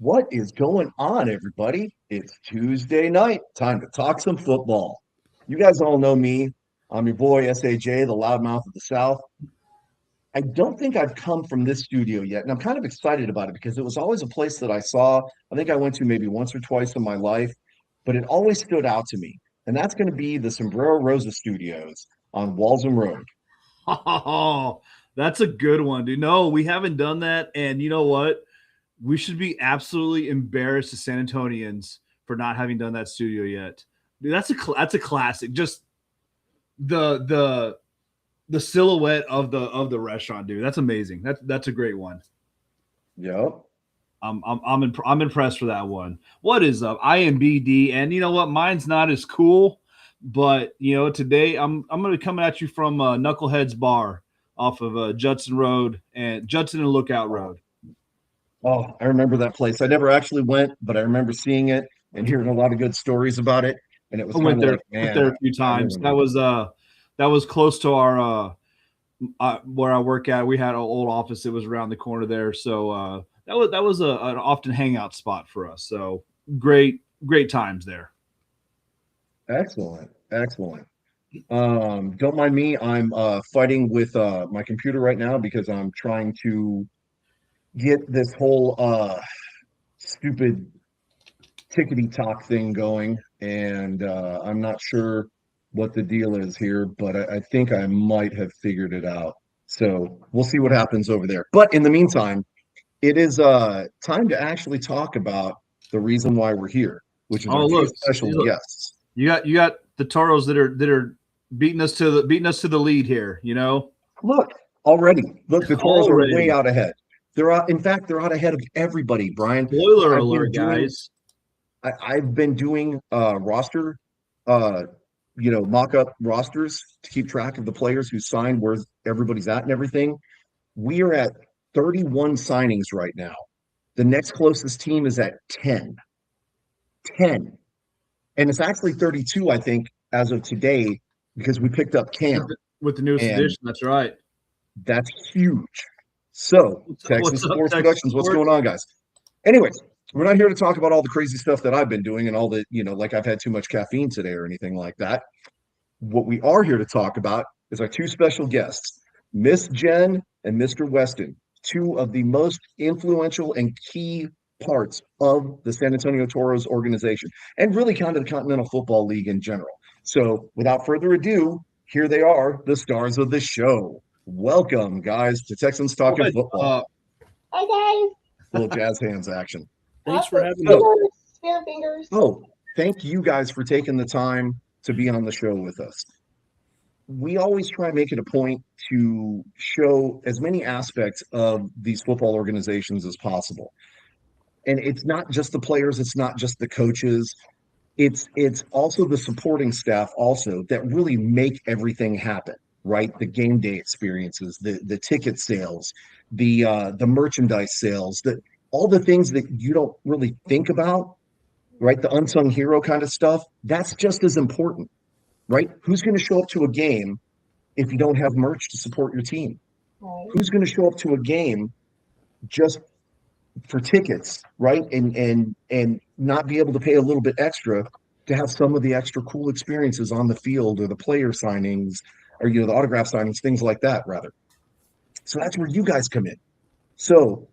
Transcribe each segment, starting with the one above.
What is going on, everybody? It's Tuesday night. Time to talk some football. You guys all know me. I'm your boy, SAJ, the loudmouth of the South. I don't think I've come from this studio yet, and I'm kind of excited about it because it was always a place that I saw. I think I went to maybe once or twice in my life, but it always stood out to me. And that's going to be the Sombrero Rosa Studios on Walsham Road. Oh, that's a good one, dude. No, we haven't done that. And you know what? We should be absolutely embarrassed as San Antonians for not having done that studio yet. Dude, that's a classic. Just the silhouette of the restaurant, dude. That's amazing. That's a great one. Yep. I'm impressed for that one. What is up? IMBD, and you know what? Mine's not as cool, but today I'm gonna be coming at you from Knuckleheads Bar off of Judson and Lookout Road. Oh, I remember that place. I never actually went, but I remember seeing it and hearing a lot of good stories about it. And it was I went there, like, man, went there a few times. That was close to our where I work at. We had an old office that was around the corner there, so that was an often hangout spot for us. So great times there. Excellent. Don't mind me. I'm fighting with my computer right now because I'm trying to get this whole stupid tickety talk thing going, and I'm not sure what the deal is here, but I think I might have figured it out. So we'll see what happens over there. But in the meantime, it is time to actually talk about the reason why we're here, which is our two special guests. You got the Toros that are beating us to the lead here. Look, the Toros are way out ahead. They're out. In fact, they're out ahead of everybody, Brian. Spoiler alert, guys. I've been doing roster, mock-up rosters to keep track of the players who signed, where everybody's at and everything. We are at 31 signings right now. The next closest team is at 10. 10. And it's actually 32, I think, as of today, because we picked up Cam. With the newest edition, that's right. That's huge. So, Texas Sports Productions, what's going on, guys? Anyways, we're not here to talk about all the crazy stuff that I've been doing and all the, like I've had too much caffeine today or anything like that. What we are here to talk about is our two special guests, Miss Jen and Mr. Weston, two of the most influential and key parts of the San Antonio Toros organization and really kind of the Continental Football League in general. So without further ado, here they are, the stars of the show. Welcome, guys, to Texans Talking Football. Hi, guys. Little jazz hands action. Thanks for having me. Spirit fingers. Oh, thank you guys for taking the time to be on the show with us. We always try to make it a point to show as many aspects of these football organizations as possible. And it's not just the players, it's not just the coaches. It's also the supporting staff also that really make everything happen, right? The game day experiences, the ticket sales, the merchandise sales, all the things that you don't really think about, right? The unsung hero kind of stuff, that's just as important, right? Who's going to show up to a game if you don't have merch to support your team? Right. Who's going to show up to a game just for tickets, right? And not be able to pay a little bit extra to have some of the extra cool experiences on the field or the player signings or, the autograph signings, things like that, rather. So that's where you guys come in. So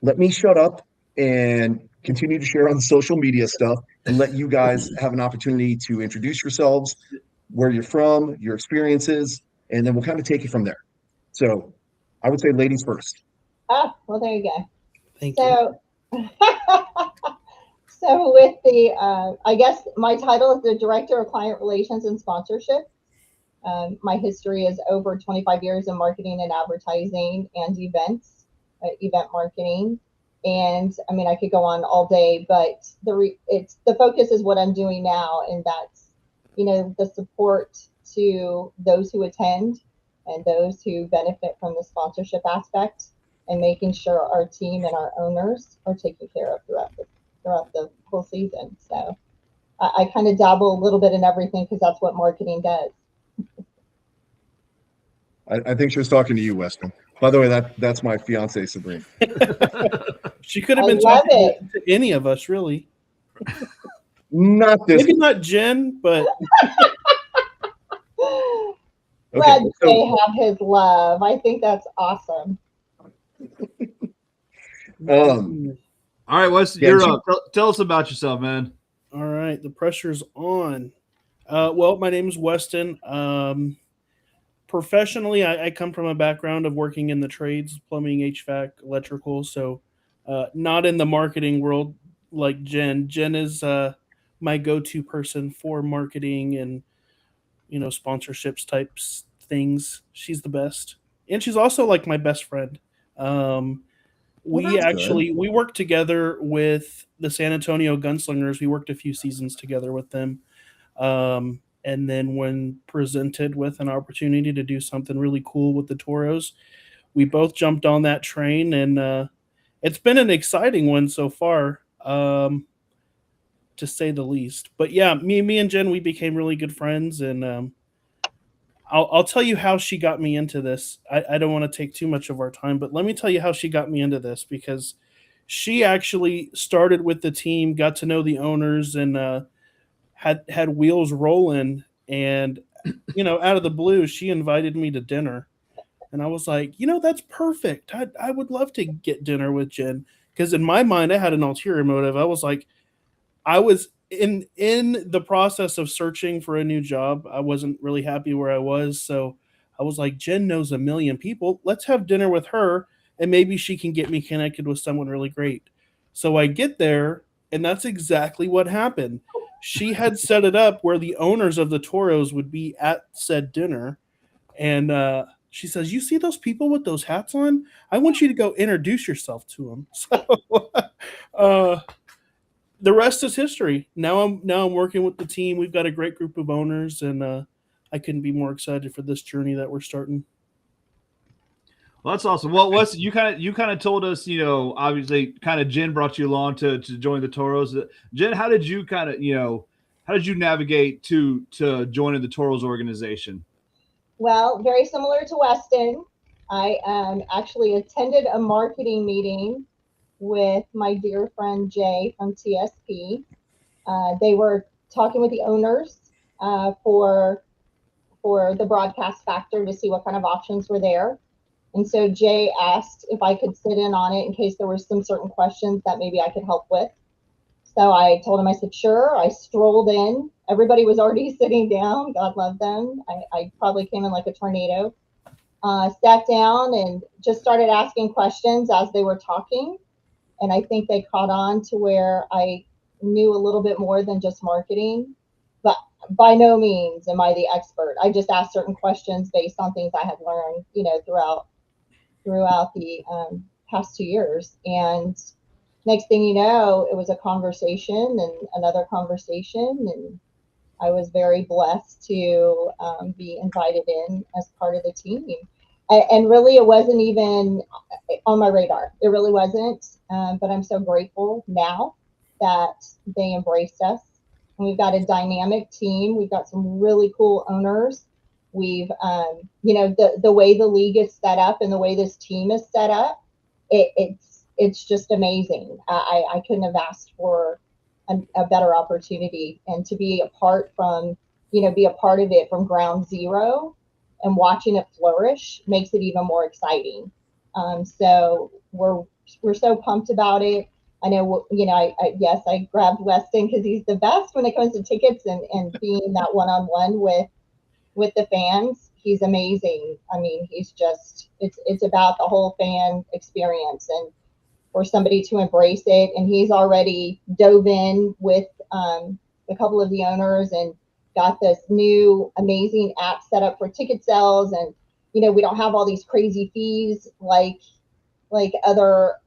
let me shut up and continue to share on the social media stuff and let you guys have an opportunity to introduce yourselves, where you're from, your experiences, and then we'll kind of take it from there. So I would say ladies first. Oh, well, there you go. Thank you. So with the, I guess my title is the Director of Client Relations and Sponsorship. My history is over 25 years in marketing and advertising and event marketing. And I mean, I could go on all day, but the focus is what I'm doing now. And that's, the support to those who attend and those who benefit from the sponsorship aspect and making sure our team and our owners are taken care of throughout the whole season. So I kind of dabble a little bit in everything because that's what marketing does. I think she was talking to you, Weston. By the way, that's my fiance Sabrina. She could have I been love talking it. to any of us, really. Not this. Maybe not Jen, but Let Okay, Jay so have his love. I think that's awesome. um, All right, Wes, Yeah, you're she- up. Tell us about yourself, man. all right, the pressure's on. Well, my name is Weston. Professionally, I come from a background of working in the trades, plumbing, HVAC, electrical. So, not in the marketing world like Jen. Jen is my go-to person for marketing and sponsorships types things. She's the best, and she's also like my best friend. Well, We that's actually we worked together with the San Antonio Gunslingers. We worked a few seasons together with them. And then when presented with an opportunity to do something really cool with the Toros, we both jumped on that train, and it's been an exciting one so far, to say the least. But yeah, me and Jen, we became really good friends, and I'll tell you how she got me into this. I don't want to take too much of our time, but let me tell you how she got me into this, because she actually started with the team, got to know the owners, and had wheels rolling, and out of the blue she invited me to dinner, and I was like, that's perfect. I would love to get dinner with Jen, because in my mind I had an ulterior motive. I was like, I was in the process of searching for a new job. I wasn't really happy where I was, so I was like, Jen knows a million people. Let's have dinner with her, and maybe she can get me connected with someone really great. So I get there, and that's exactly what happened. She had set it up where the owners of the Toros would be at said dinner, and she says, "You see those people with those hats on? I want you to go introduce yourself to them." So uh, the rest is history. Now I'm working with the team. We've got a great group of owners, and I couldn't be more excited for this journey that we're starting. Well, that's awesome. Well, Wes, you kind of told us, obviously, kind of Jen brought you along to join the Toros. Jen, how did you how did you navigate to joining the Toros organization? Well, very similar to Weston. I actually attended a marketing meeting with my dear friend Jay from TSP. They were talking with the owners for the broadcast factor to see what kind of options were there. And so Jay asked if I could sit in on it in case there were some certain questions that maybe I could help with. So I told him, I said, sure. I strolled in. Everybody was already sitting down. God love them. I probably came in like a tornado. Sat down and just started asking questions as they were talking. And I think they caught on to where I knew a little bit more than just marketing. But by no means am I the expert. I just asked certain questions based on things I had learned, throughout the past 2 years. And next thing you know, it was a conversation and another conversation. And I was very blessed to be invited in as part of the team. And really, it wasn't even on my radar. It really wasn't. But I'm so grateful now that they embraced us. And we've got a dynamic team. We've got some really cool owners. We've, the way the league is set up and the way this team is set up, it's just amazing. I couldn't have asked for a better opportunity, and to be a part of it from ground zero and watching it flourish makes it even more exciting. So we're so pumped about it. I know, yes, I grabbed Weston because he's the best when it comes to tickets and being that one-on-one with the fans. He's amazing. I mean, he's just, it's about the whole fan experience, and for somebody to embrace it. And he's already dove in with a couple of the owners and got this new amazing app set up for ticket sales. And, we don't have all these crazy fees like other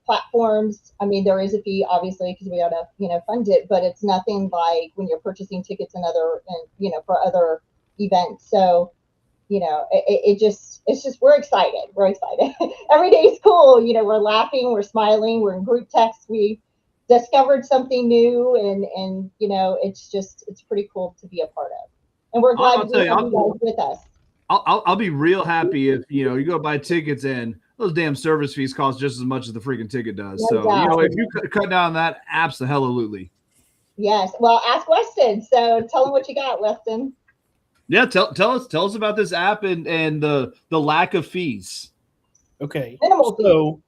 platforms. I mean, there is a fee, obviously, because we got to, fund it, but it's nothing like when you're purchasing tickets for other events. So, it's just, we're excited. We're excited. Every day is cool. We're laughing, we're smiling, we're in group text. We discovered something new, and it's pretty cool to be a part of. And we're glad I'll we tell have you, you guys with us. I'll be real happy if you go buy tickets and those damn service fees cost just as much as the freaking ticket does. No So doubt. if you cut down on that, absolutely. Yes. Well, ask Weston. So tell him what you got, Weston. Yeah, tell us about this app and the lack of fees. Okay. Minimal fees.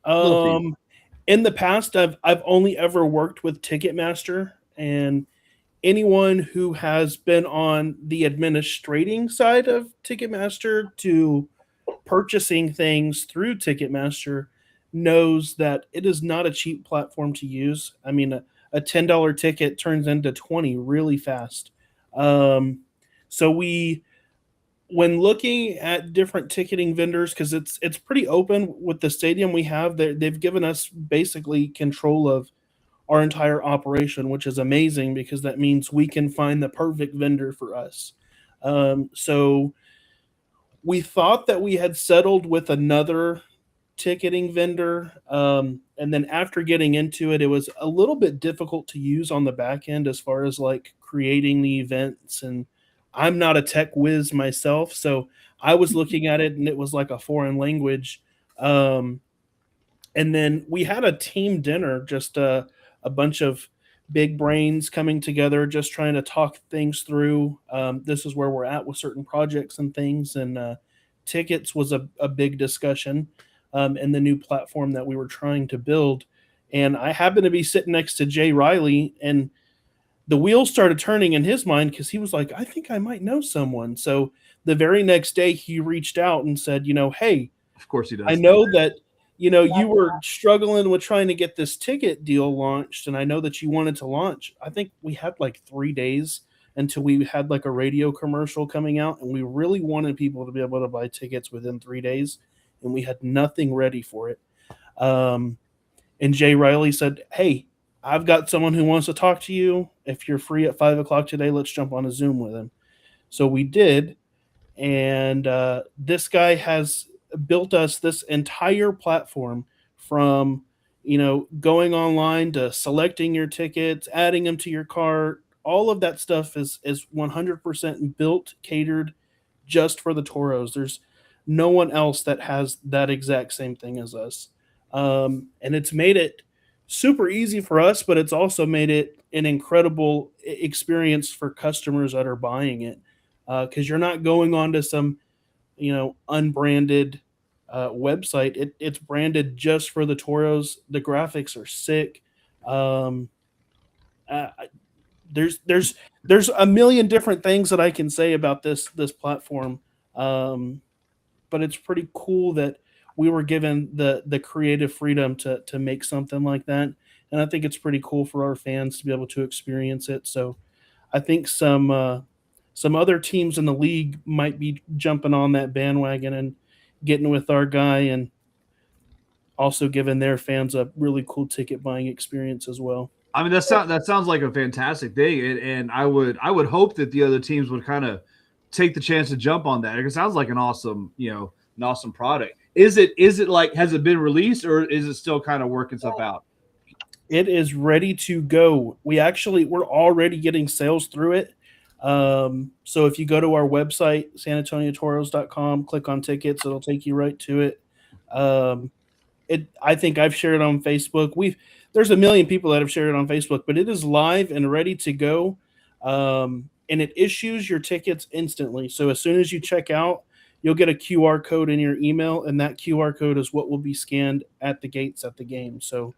So, in the past, I've only ever worked with Ticketmaster, and anyone who has been on the administrating side of Ticketmaster to purchasing things through Ticketmaster knows that it is not a cheap platform to use. I mean, a $10 ticket turns into 20 really fast. So when looking at different ticketing vendors, because it's pretty open with the stadium we have, they've given us basically control of our entire operation, which is amazing because that means we can find the perfect vendor for us. So we thought that we had settled with another ticketing vendor. And then after getting into it, it was a little bit difficult to use on the back end as far as like creating the events. And I'm not a tech whiz myself, so I was looking at it and it was like a foreign language. And then we had a team dinner, just a bunch of big brains coming together, just trying to talk things through. This is where we're at with certain projects and things. And tickets was a big discussion in the new platform that we were trying to build. And I happened to be sitting next to Jay Riley, and the wheels started turning in his mind because he was like, I think I might know someone. So the very next day he reached out and said, hey, of course he does. I know that, you were struggling with trying to get this ticket deal launched, and I know that you wanted to launch. I think we had like 3 days until we had like a radio commercial coming out, and we really wanted people to be able to buy tickets within 3 days, and we had nothing ready for it. And Jay Riley said, hey, I've got someone who wants to talk to you. If you're free at 5:00 today, let's jump on a Zoom with him. So we did. And this guy has built us this entire platform from, going online to selecting your tickets, adding them to your cart. All of that stuff is 100% built, catered just for the Toros. There's no one else that has that exact same thing as us. And it's made it super easy for us, but it's also made it an incredible experience for customers that are buying it, because you're not going on to some unbranded website. It's branded just for the Toros. The graphics are sick. There's a million different things that I can say about this platform, but it's pretty cool that we were given the creative freedom to make something like that. And I think it's pretty cool for our fans to be able to experience it. So I think some other teams in the league might be jumping on that bandwagon and getting with our guy, and also giving their fans a really cool ticket buying experience as well. I mean, that sounds like a fantastic thing, and I would hope that the other teams would kind of take the chance to jump on that. It sounds like an awesome product. Is it like, has it been released, or is it still kind of working stuff out? It is ready to go. We're already getting sales through it. So if you go to our website, sanantoniotoros.com, click on tickets, it'll take you right to it. I think I've shared it on Facebook. There's a million people that have shared it on Facebook, but it is live and ready to go. And it issues your tickets instantly. So as soon as you check out, you'll get a QR code in your email, and that QR code is what will be scanned at the gates at the game. So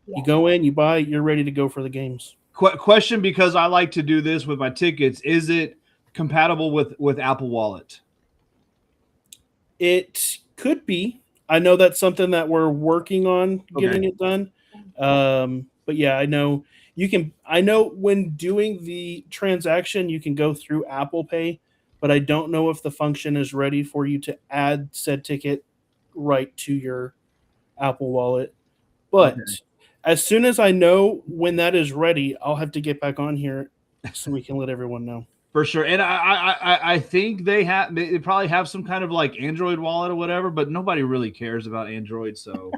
you go in, you buy, you're ready to go for the games. Question, because I like to do this with my tickets. Is it compatible with Apple Wallet? It could be. I know that's something that we're working on getting it done. But yeah, I know when doing the transaction, you can go through Apple Pay, but I don't know if the function is ready for you to add said ticket right to your Apple Wallet. But as soon as I know when that is ready, I'll have to get back on here so we can let everyone know. For sure. And I think they probably have some kind of like Android wallet or whatever, but nobody really cares about Android. So,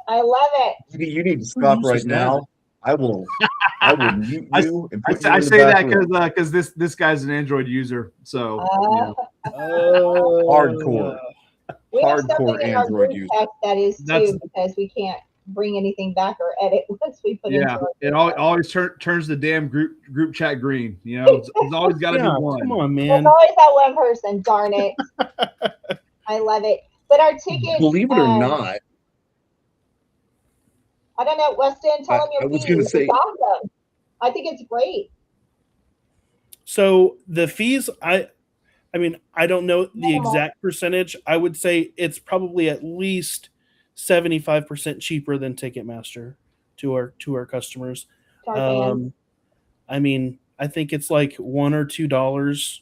I love it. You need to stop right now I will mute you and put you I in the say that back room. because this guy's an Android user, so Hardcore. We have Hardcore something in our Android group user. text that is That's- too, because we can't bring anything back or edit once we put yeah, into our it group text. always turns the damn group chat green. You know, there's always got to Yeah, be one. come on, There's man. always that one person. Darn it! I love it. But our tickets, Believe it or not, I don't know, Weston, tell them I your was fees. gonna say- It's awesome. I think it's great. So the fees, I mean, I don't know the Minimal. exact percentage. I would say it's probably at least 75% cheaper than Ticketmaster to our customers. To our fans. I mean, I think it's like $1 or $2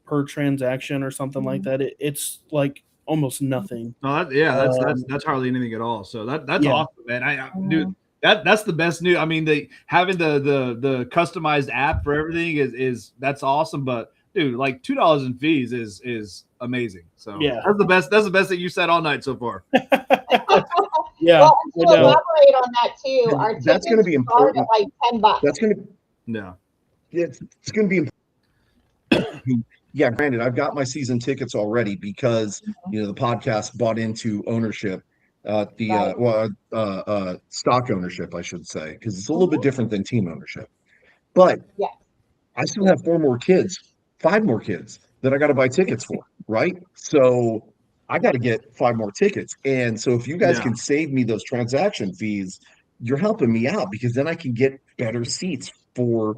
per transaction or something like that. It's like almost nothing. No, that's hardly anything at all. So that's Yeah. awesome, man. Dude, that's the best news. I mean, having the customized app for everything is that's awesome. But dude, like $2 in fees is amazing. So Yeah. that's the best that you said all night so far. Yeah. Well, and to I know. elaborate on that too, our That's tickets gonna be start at important. like $10. That's gonna Yeah. it's going to be yeah, granted, I've got my season tickets already because the podcast bought into ownership, stock ownership, I should say, because it's a little bit different than team ownership. But Yes. I still have 5 more kids that I got to buy tickets for, right? So I got to get 5 more tickets, and so if you guys Yeah. can save me those transaction fees, you're helping me out, because then I can get better seats for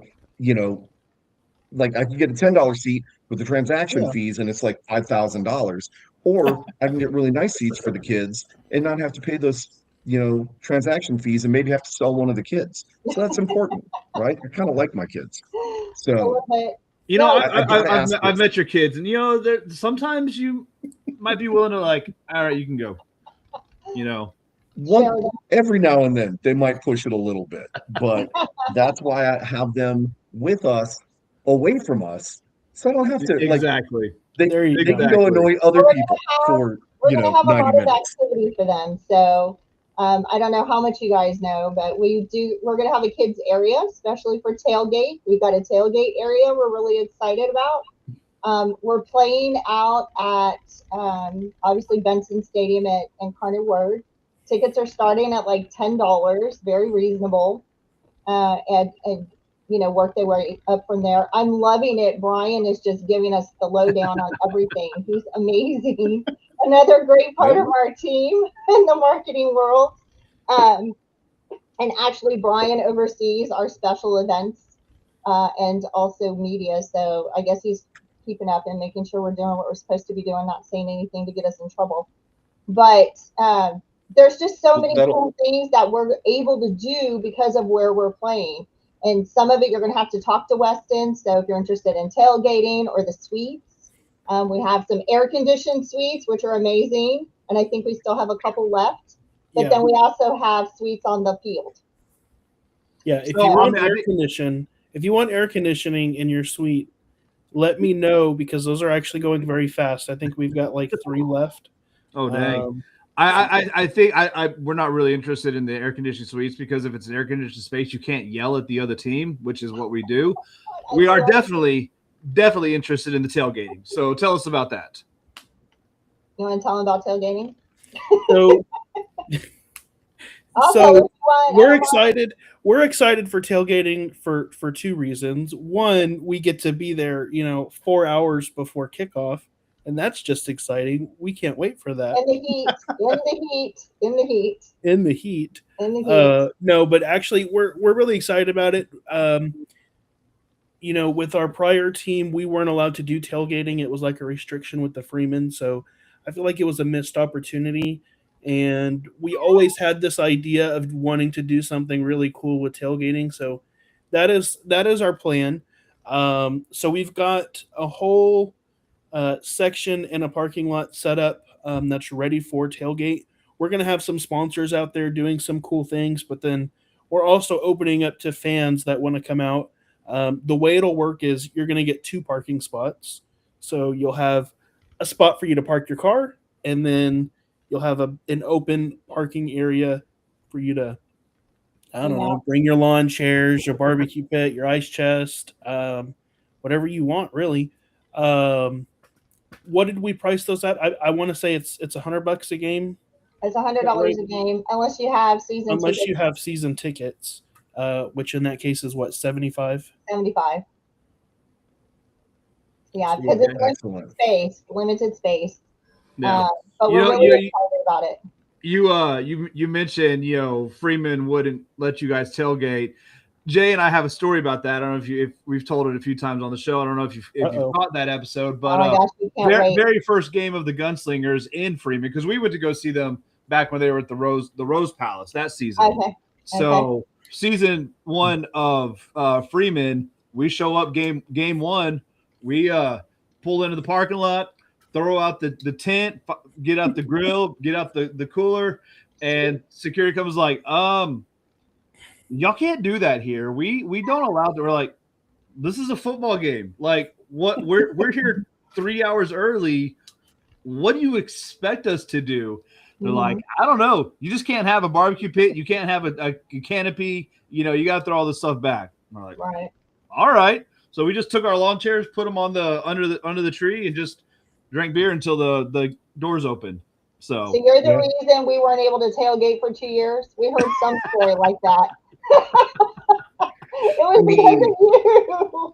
like I can get a $10 seat with the transaction fees, and it's like $5,000, or I can get really nice seats for the kids and not have to pay those transaction fees, and maybe have to sell one of the kids. So that's important, right? I kind of like my kids, A so little bit. You know, I gotta ask I've this. met your kids, and sometimes you might be willing to, like, all right, you can go. Share them. Every now and then they might push it a little bit, but that's why I have them with us, away from us, so I don't have to Exactly. they There you can go. go annoy other We're people for We're going to have a 90 lot of minutes. activity for them. So I don't know how much you guys know, but we're going to have a kids area, especially for tailgate. We've got a tailgate area we're really excited about. We're playing out at obviously Benson Stadium at Incarnate Word. Tickets are starting at like $10, very reasonable, and work their way up from there. I'm loving it. Brian is just giving us the lowdown on everything. He's amazing. Another great part of our team in the marketing world. And actually, Brian oversees our special events and also media. So I guess he's keeping up and making sure we're doing what we're supposed to be doing, not saying anything to get us in trouble. But there's just so many cool things that we're able to do because of where we're playing. And some of it you're going to have to talk to Weston. So if you're interested in tailgating or the suites, we have some air-conditioned suites, which are amazing. And I think we still have a couple left. But then we also have suites on the field. Yeah, if you want air conditioning in your suite, let me know, because those are actually going very fast. I think we've got like 3 left. Oh, dang. I think we're not really interested in the air conditioned suites, because if it's an air conditioned space, you can't yell at the other team, which is what we do. We are definitely interested in the tailgating. So tell us about that. You want to tell them about tailgating? So we're excited. We're excited for tailgating for 2 reasons. One, we get to be there, 4 hours before kickoff, and that's just exciting. We can't wait for that. In the heat. No, but actually, we're really excited about it. With our prior team, we weren't allowed to do tailgating. It was like a restriction with the Freeman, so I feel like it was a missed opportunity. And we always had this idea of wanting to do something really cool with tailgating, so that is our plan. So we've got a whole section in a parking lot set up that's ready for tailgate. We're going to have some sponsors out there doing some cool things, but then we're also opening up to fans that want to come out. The way it'll work is you're going to get 2 parking spots. So you'll have a spot for you to park your car, and then you'll have an open parking area for you to I don't know. Bring your lawn chairs, your barbecue pit, your ice chest, whatever you want, really. What did we price those at? I want to say it's $100 a game. It's $100 a game, unless you have season unless tickets. you have season tickets, which in that case is what, 75? 75. Yeah, because it's limited space. No. But we're really excited about it. You mentioned Freeman wouldn't let you guys tailgate. Jay and I have a story about that. I don't know if we've told it a few times on the show. I don't know if you've caught that episode, but oh my gosh, we can't wait. Very first game of the Gunslingers in Freeman, because we went to go see them back when they were at the Rose Palace that season. Okay. So season 1 of Freeman, we show up game 1. We pull into the parking lot, throw out the tent, get out the grill, get out the cooler, and security comes like, y'all can't do that here. We don't allow that. We're like, this is a football game. Like, what? We're here 3 hours early. What do you expect us to do? They're like, I don't know. You just can't have a barbecue pit. You can't have a canopy. You got to throw all this stuff back. We're like, right. All right. So we just took our lawn chairs, put them on under the tree, and just drank beer until the doors opened. So you're the reason we weren't able to tailgate for 2 years. We heard some story like that. It was because of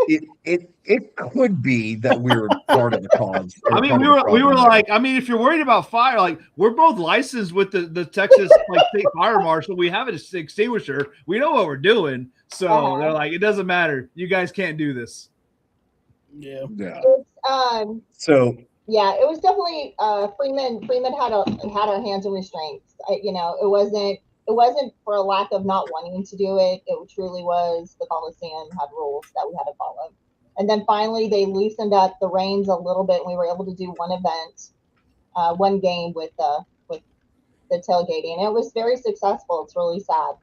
you. It could be that we're part of the cause. I mean, we were like, I mean, if you're worried about fire, like, we're both licensed with the Texas state fire marshal. We have an extinguisher. We know what we're doing. So they're like, it doesn't matter. You guys can't do this. Yeah. So yeah, it was definitely Freeman had our hands in restraints. It wasn't for a lack of not wanting to do it. It truly was the Coliseum had rules that we had to follow. And then finally they loosened up the reins a little bit, and we were able to do one event, one game with the tailgating. And it was very successful. It's really sad,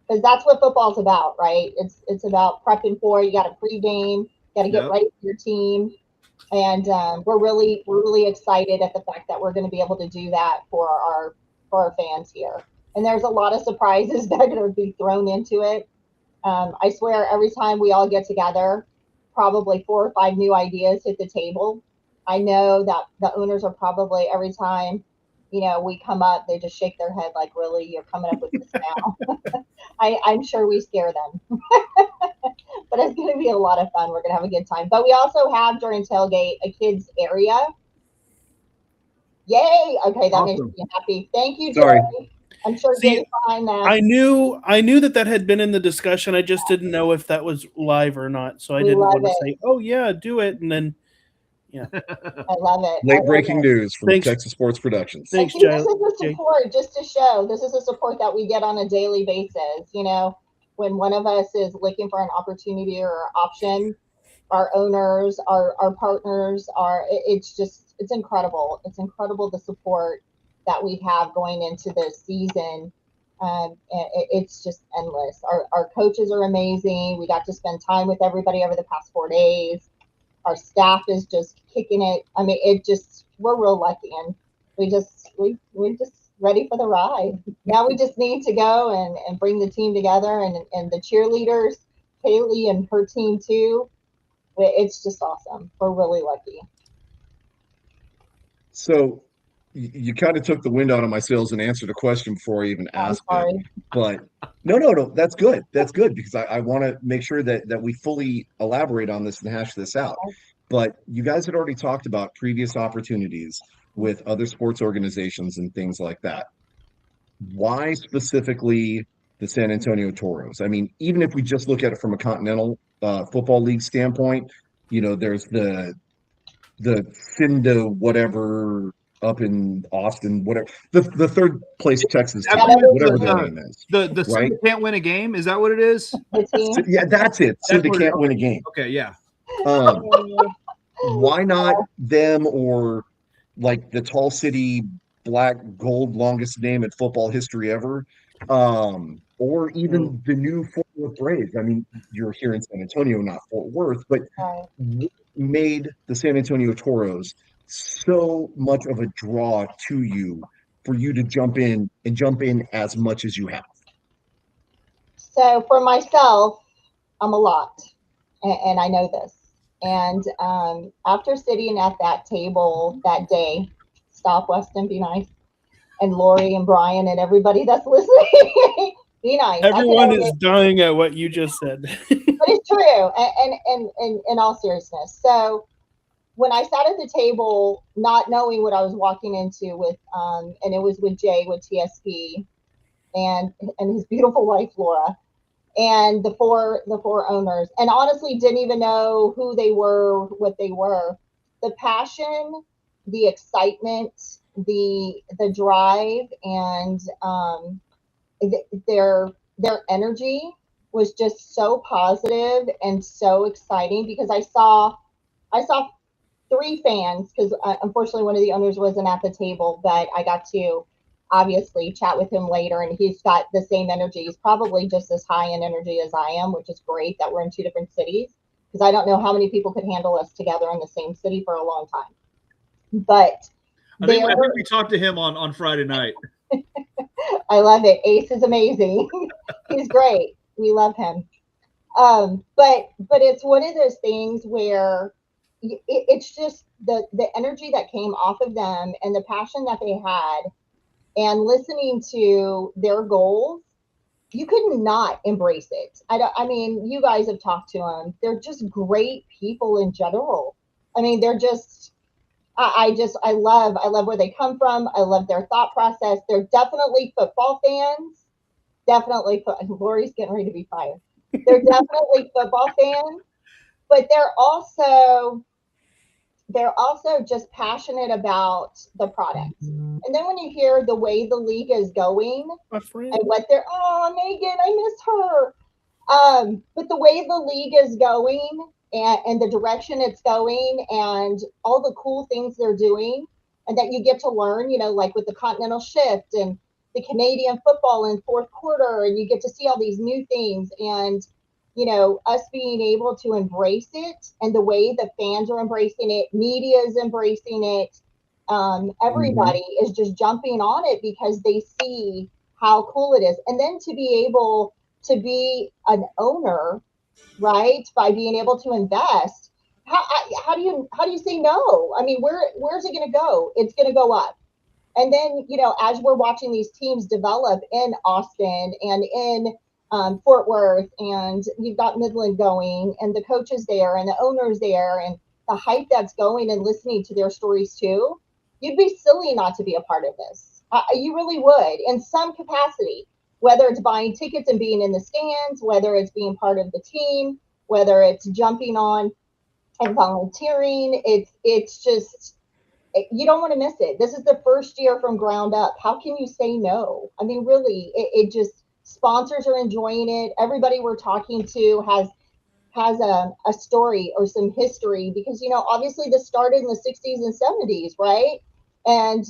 because that's what football's about, right? It's about prepping for it. You got a pregame, you got to get ready for your team. And we're really excited at the fact that we're going to be able to do that for our fans here. And there's a lot of surprises that are going to be thrown into it. I swear, every time we all get together, probably 4 or 5 new ideas hit the table. I know that the owners are probably, every time we come up, they just shake their head like, really, you're coming up with this now? I'm sure we scare them. But it's going to be a lot of fun. We're going to have a good time. But we also have, during tailgate, a kids area. Yay! Okay, that makes me happy. Thank you, Jerry. I'm sure Jay's behind that. I knew that had been in the discussion. I just didn't know if that was live or not. So I didn't want to say, "Oh yeah, do it," and then I love it. Late breaking news from Texas Sports Productions. Thanks, Jay. This is a support, just to show. This is a support that we get on a daily basis. When one of us is looking for an opportunity or option, our owners, our partners it's incredible. It's incredible, the support that we have going into the season. It's just endless. Our coaches are amazing. We got to spend time with everybody over the past 4 days. Our staff is just kicking it. I mean, we're real lucky, and we're just ready for the ride. Now we just need to go and bring the team together, and the cheerleaders, Kaylee and her team too. It's just awesome. We're really lucky. So you kind of took the wind out of my sails and answered a question before I even asked it. But no, that's good. That's good, because I want to make sure that we fully elaborate on this and hash this out. But you guys had already talked about previous opportunities with other sports organizations and things like that. Why specifically the San Antonio Toros? I mean, even if we just look at it from a Continental Football League standpoint, there's the Cinda whatever up in Austin, whatever the third place Texas team, whatever the name is. The Cinda can't win a game. Is that what it is? Yeah, that's it. Cinda can't win a game. Okay, yeah. Why not them, or like the Tall City Black Gold, longest name in football history ever, or even the new Fort Worth Braves? I mean, you're here in San Antonio, not Fort Worth, but made the San Antonio Toros so much of a draw to you for you to jump in as much as you have. So for myself, I'm a lot, and I know this. And after sitting at that table that day, stop, Weston, be nice, and Lori and Brian and everybody that's listening, be nice. Everyone is dying at what you just said. But it's true, and in all seriousness. So when I sat at the table, not knowing what I was walking into with, and it was with Jay with TSP, and his beautiful wife Laura, and the four owners, and honestly didn't even know who they were, what they were. The passion, the excitement, the drive, and their energy was just so positive and so exciting, because I saw three fans, because unfortunately one of the owners wasn't at the table, but I got to obviously chat with him later, and he's got the same energy. He's probably just as high in energy as I am, which is great that we're in two different cities, because I don't know how many people could handle us together in the same city for a long time. But I think we talked to him on Friday night. I love it. Ace is amazing. He's great. We love him. But it's one of those things where it's just the energy that came off of them and the passion that they had, and listening to their goals, you could not embrace it. I mean, you guys have talked to them. They're just great people in general. I mean, they're just, I love where they come from. I love their thought process. They're definitely football fans. Definitely, Lori's getting ready to be fired. They're definitely football fans, but they're also just passionate about the product. And then when you hear the way the league is going and what they're, oh, Megan, I missed her. But the way the league is going, and the direction it's going, and all the cool things they're doing, and that you get to learn, like with the continental shift and the Canadian football in fourth quarter, and you get to see all these new things, and us being able to embrace it, and the way the fans are embracing it, media is embracing it. Everybody is just jumping on it because they see how cool it is. And then to be able to be an owner, right, by being able to invest, how do you say no? I mean, where's it going to go? It's going to go up. And then, as we're watching these teams develop in Austin and in Fort Worth, and you've got Midland going, and the coaches there, and the owners there, and the hype that's going, and listening to their stories too, you'd be silly not to be a part of this. You really would, in some capacity, whether it's buying tickets and being in the stands, whether it's being part of the team, whether it's jumping on and volunteering. It's just, you don't want to miss it. This is the first year from ground up. How can you say no? I mean, really, it just, sponsors are enjoying it. Everybody we're talking to has a story or some history, because obviously this started in the 60s and 70s, right? And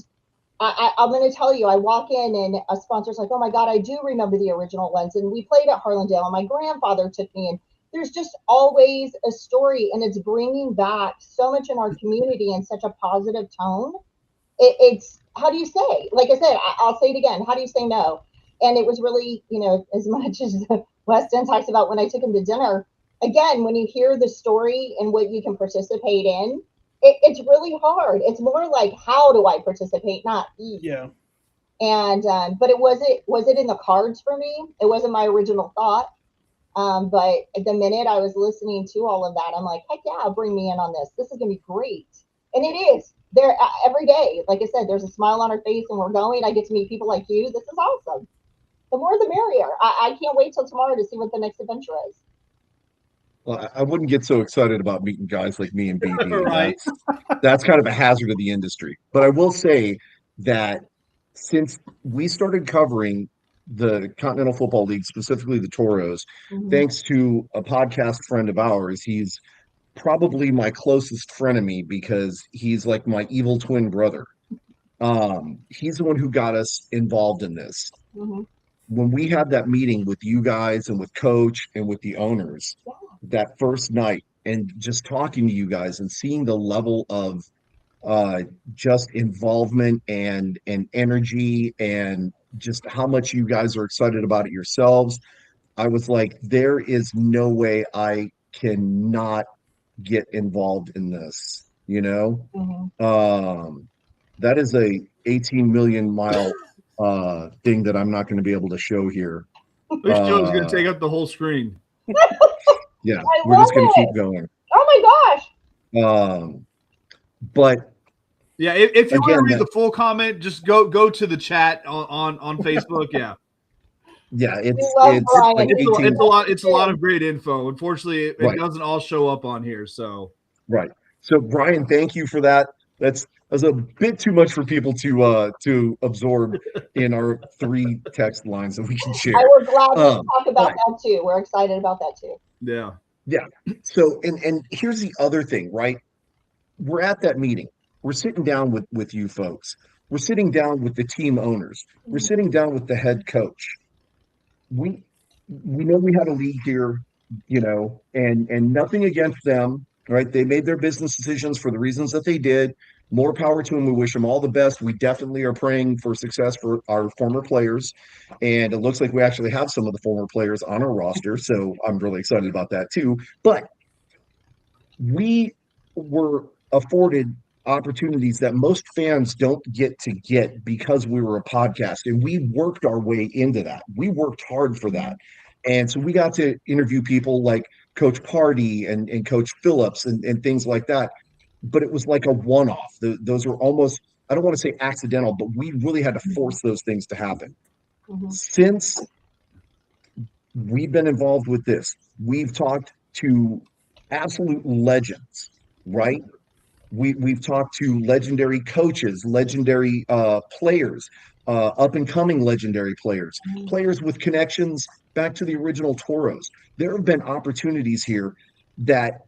I'm going to tell you, I walk in and a sponsor's like, oh my God, I do remember the original ones, and we played at Harlandale, and my grandfather took me, and there's just always a story, and it's bringing back so much in our community in such a positive tone. It's, how do you say, like I said, I'll say it again, how do you say no? And it was really, as much as Weston talks about when I took him to dinner, again, when you hear the story and what you can participate in, it's really hard. It's more like, how do I participate, not eat. Yeah. And, but was it in the cards for me? It wasn't my original thought. But the minute I was listening to all of that, I'm like, heck yeah, bring me in on this. This is going to be great. And it is. There every day. Like I said, there's a smile on our face, and we're going. I get to meet people like you. This is awesome. The more the merrier. I can't wait till tomorrow to see what the next adventure is. Well, I wouldn't get so excited about meeting guys like me and BD. Right. That's kind of a hazard of the industry. But I will say that since we started covering the Continental Football League, specifically the Toros, thanks to a podcast friend of ours, he's probably my closest frenemy because he's like my evil twin brother. He's the one who got us involved in this. When we had that meeting with you guys and with Coach and with the owners that first night, and just talking to you guys and seeing the level of just involvement and energy, and just how much you guys are excited about it yourselves, I was like, there is no way I cannot get involved in this, that is a 18 million mile thing that I'm not going to be able to show here. This show is going to take up the whole screen. Yeah, I we're just love going to it. keep going. Oh my gosh. But Yeah, if you want to Again, read the full comment, just go to the chat on Facebook. Yeah, yeah, We love Brian. like it's 18. a lot of great info. Unfortunately, it Right. doesn't all show up on here. So Right. So Brian, thank you for that. That's a bit too much for people to absorb in our 3 text lines that we can share. We're glad to talk about but- that too. We're excited about that too. yeah, So and here's the other thing, right? We're at that meeting. We're sitting down with you folks. We're sitting down with the team owners. We're sitting down with the head coach. We know we had a league here, and nothing against them, right? They made their business decisions for the reasons that they did. More power to them. We wish them all the best. We definitely are praying for success for our former players. And it looks like we actually have some of the former players on our roster. So I'm really excited about that too. But we were afforded opportunities that most fans don't get because we were a podcast, and we worked our way into that. We worked hard for that. And so we got to interview people like Coach Party and Coach Phillips and things like that. But it was like a one-off. Those were almost, I don't want to say accidental, but we really had to force those things to happen. Since we've been involved with this, we've talked to absolute legends, right? We've talked to legendary coaches, legendary players, up and coming legendary players, players with connections back to the original Toros. There have been opportunities here that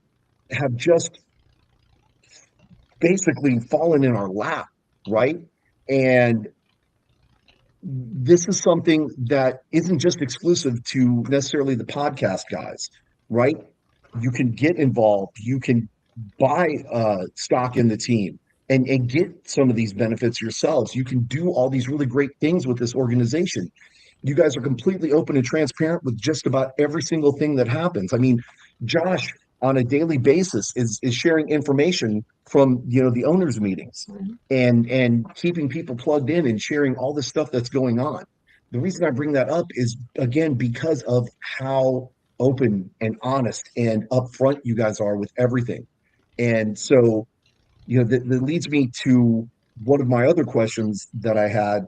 have just basically fallen in our lap, right? And this is something that isn't just exclusive to necessarily the podcast guys, right? You can get involved. You can buy stock in the team and get some of these benefits yourselves. You can do all these really great things with this organization. You guys are completely open and transparent with just about every single thing that happens. I mean, Josh on a daily basis is sharing information from the owners meetings and keeping people plugged in and sharing all the stuff that's going on. The reason I bring that up is, again, because of how open and honest and upfront you guys are with everything. And so, that leads me to one of my other questions that I had.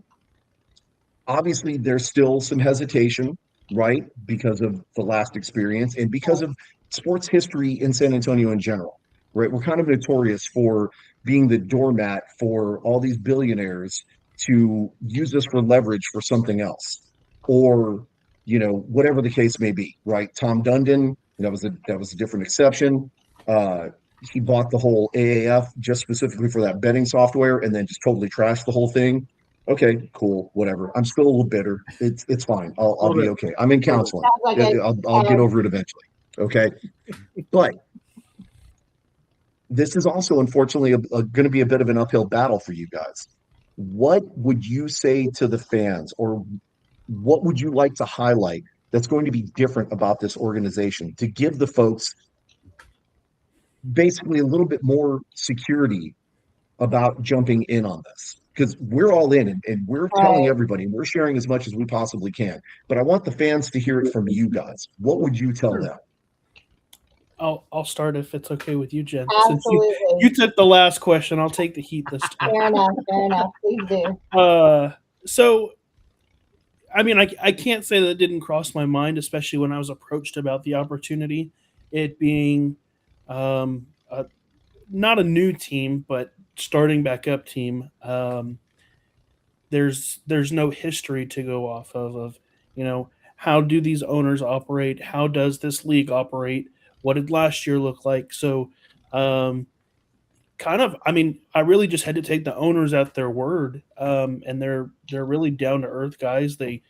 Obviously, there's still some hesitation, right? Because of the last experience and because of sports history in San Antonio in general, right? We're kind of notorious for being the doormat for all these billionaires to use us for leverage for something else, or whatever the case may be, right? Tom Dundon, that was a different exception. He bought the whole AAF just specifically for that betting software, and then just totally trashed the whole thing. Okay, cool, whatever. I'm still a little bitter. It's fine. I'll be okay. I'm in counseling. I'll get over it eventually. Okay, but this is also unfortunately going to be a bit of an uphill battle for you guys. What would you say to the fans, or what would you like to highlight that's going to be different about this organization to give the folks basically a little bit more security about jumping in on this? Because we're all in and we're telling everybody, and we're sharing as much as we possibly can. But I want the fans to hear it from you guys. What would you tell them? I'll start if it's okay with you, Jen. Absolutely. Since you took the last question, I'll take the heat this time. Fair enough. Please do. So, I mean, I can't say that it didn't cross my mind, especially when I was approached about the opportunity. It being not a new team, but starting back up team. There's no history to go off of how do these owners operate? How does this league operate? What did last year look like? So I really just had to take the owners at their word. And they're really down to earth guys. They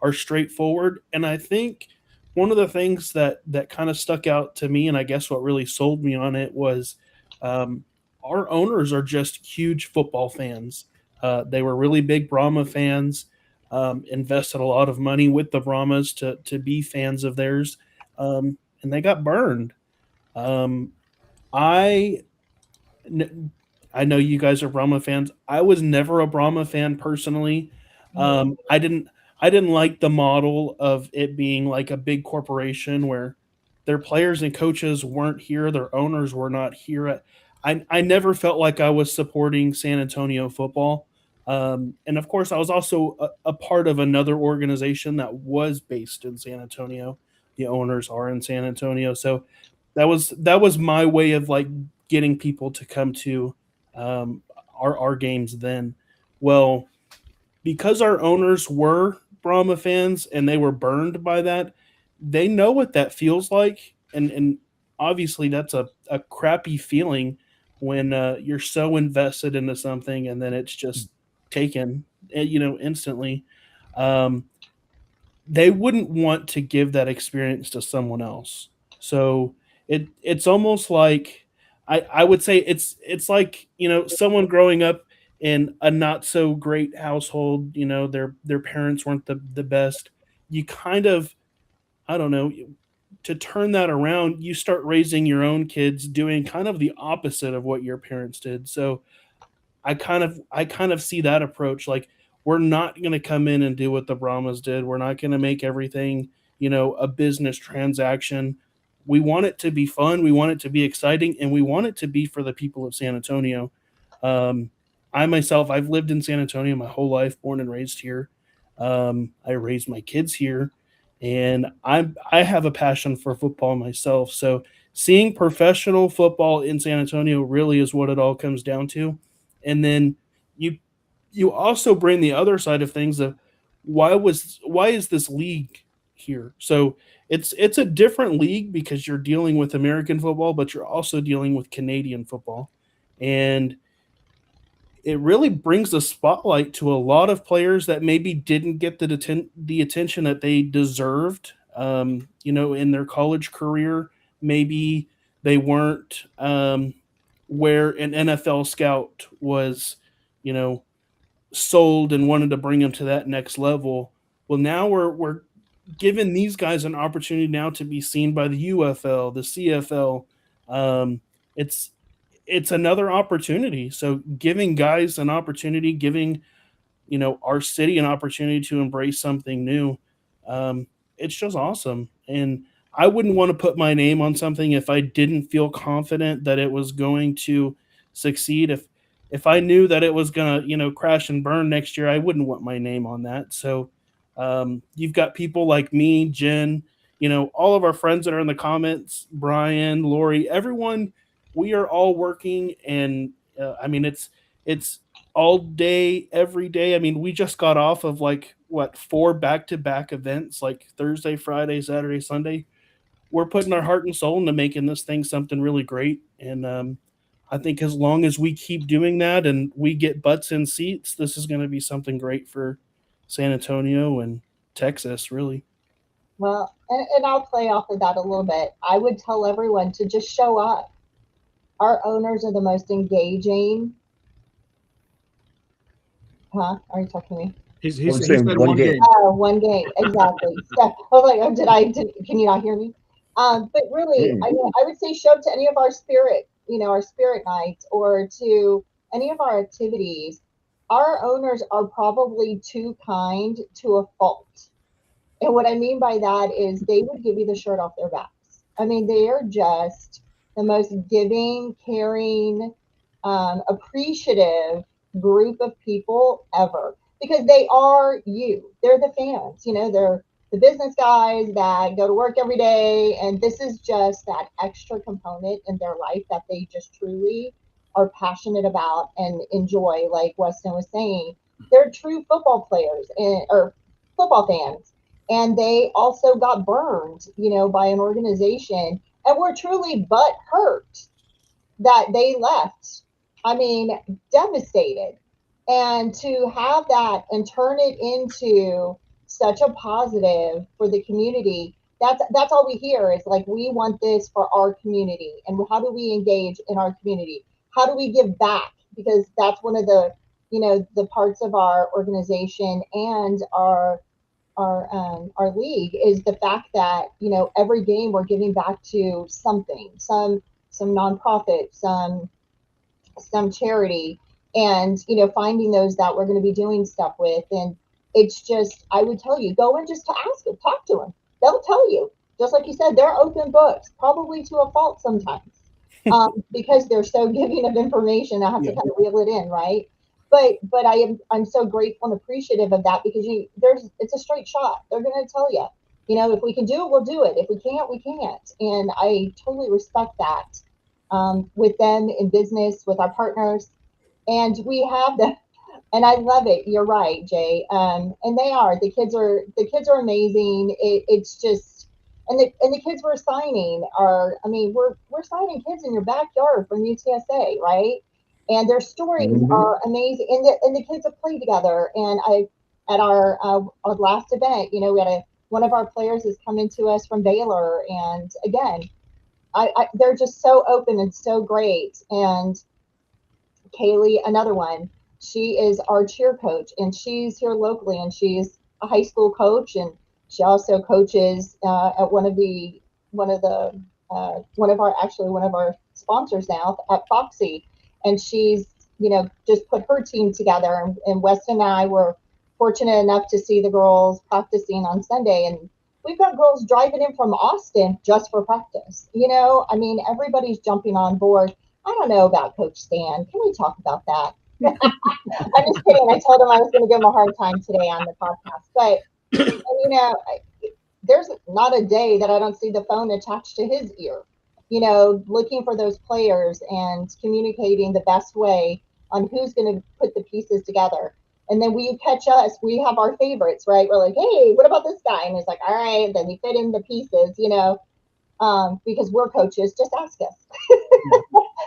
are straightforward. And I think one of the things that kind of stuck out to me, and I guess what really sold me on it, was our owners are just huge football fans. They were really big Brahma fans. invested a lot of money with the Brahmas to be fans of theirs, and they got burned. Um, I I know you guys are Brahma fans. I was never a Brahma fan personally. I didn't like the model of it being like a big corporation where their players and coaches weren't here, their owners were not here. I never felt like I was supporting San Antonio football. And of course, I was also a part of another organization that was based in San Antonio. The owners are in San Antonio, so that was my way of like getting people to come to um, our games then. Well, because our owners were Brahma fans and they were burned by that, they know what that feels like. And obviously, that's a crappy feeling when you're so invested into something and then it's just taken, instantly. Um, they wouldn't want to give that experience to someone else. So it's almost like I would say it's like someone growing up in a not so great household. Their parents weren't the best. You kind of, I don't know, to turn that around, you start raising your own kids doing kind of the opposite of what your parents did. So I kind of see that approach like we're not going to come in and do what the Brahmas did. We're not going to make everything, a business transaction. We want it to be fun, we want it to be exciting, and we want it to be for the people of San Antonio. Um, I myself, I've lived in San Antonio my whole life, born and raised here. I raised my kids here, and I have a passion for football myself. So seeing professional football in San Antonio really is what it all comes down to. And then you you also bring the other side of things of why is this league here? So it's a different league because you're dealing with American football, but you're also dealing with Canadian football. And it really brings the spotlight to a lot of players that maybe didn't get the attention that they deserved, in their college career. Maybe they weren't where an NFL scout was, you know, sold and wanted to bring them to that next level. Well, now we're giving these guys an opportunity now to be seen by the UFL, the CFL. Um, it's it's another opportunity. So giving guys an opportunity, giving our city an opportunity to embrace something new, it's just awesome. And I wouldn't want to put my name on something if I didn't feel confident that it was going to succeed. If I knew that it was gonna crash and burn next year, I wouldn't want my name on that. So you've got people like me, Jen, all of our friends that are in the comments, Brian, Lori, everyone. We are all working, and I mean it's all day, every day. I mean, we just got off of like what, 4 back-to-back events, like Thursday, Friday, Saturday, Sunday. We're putting our heart and soul into making this thing something really great. And I think as long as we keep doing that and we get butts in seats, this is going to be something great for San Antonio and Texas, really. Well, and I'll play off of that a little bit. I would tell everyone to just show up. Our owners are the most engaging. Huh? Are you talking to me? He I'm said saying one one game. game. Oh, one game, exactly. So, oh, like, oh, can you not hear me? But really, I mean, I would say show up to any of our our spirit nights, or to any of our activities. Our owners are probably too kind to a fault. And what I mean by that is they would give you the shirt off their backs. I mean, they are just the most giving, caring, appreciative group of people ever, because they are you. They're the fans. They're the business guys that go to work every day. And this is just that extra component in their life that they just truly are passionate about and enjoy. Like Weston was saying, they're true football players or football fans, and they also got burned, by an organization, and were truly butt hurt that they left. I mean, devastated. And to have that and turn it into such a positive for the community, that's all we hear is like, we want this for our community. And how do we engage in our community? How do we give back? Because that's one of the the parts of our organization and our league is the fact that every game we're giving back to something, some nonprofit, some charity, and finding those that we're going to be doing stuff with. And it's just, I would tell you, go and just to ask them, talk to them. They'll tell you, just like you said, they're open books, probably to a fault sometimes, because they're so giving of information. I have to kind of reel it in, right? But I'm so grateful and appreciative of that, because it's a straight shot. They're going to tell you, if we can do it, we'll do it. If we can't, we can't. And I totally respect that, with them in business, with our partners. And we have the, and I love it. You're right, Jay. And the kids are amazing. It's just, and the kids we're signing are, I mean, we're signing kids in your backyard from UTSA, right? And their stories are amazing. And the kids have played together. And at our last event, we had one of our players has come into us from Baylor. And again, they're just so open and so great. And Kaylee, another one, she is our cheer coach, and she's here locally, and she's a high school coach, and she also coaches at one of our sponsors now at Foxy. And she's just put her team together, and Weston and I were fortunate enough to see the girls practicing on Sunday, and we've got girls driving in from Austin just for practice. I mean, everybody's jumping on board. I don't know about Coach Stan. Can we talk about that? I'm just kidding. I told him I was going to give him a hard time today on the podcast. But, there's not a day that I don't see the phone attached to his ear, looking for those players and communicating the best way on who's going to put the pieces together. And then when you catch us, we have our favorites, right? We're like, hey, what about this guy? And it's like, all right, and then we fit in the pieces, because we're coaches. Just ask us.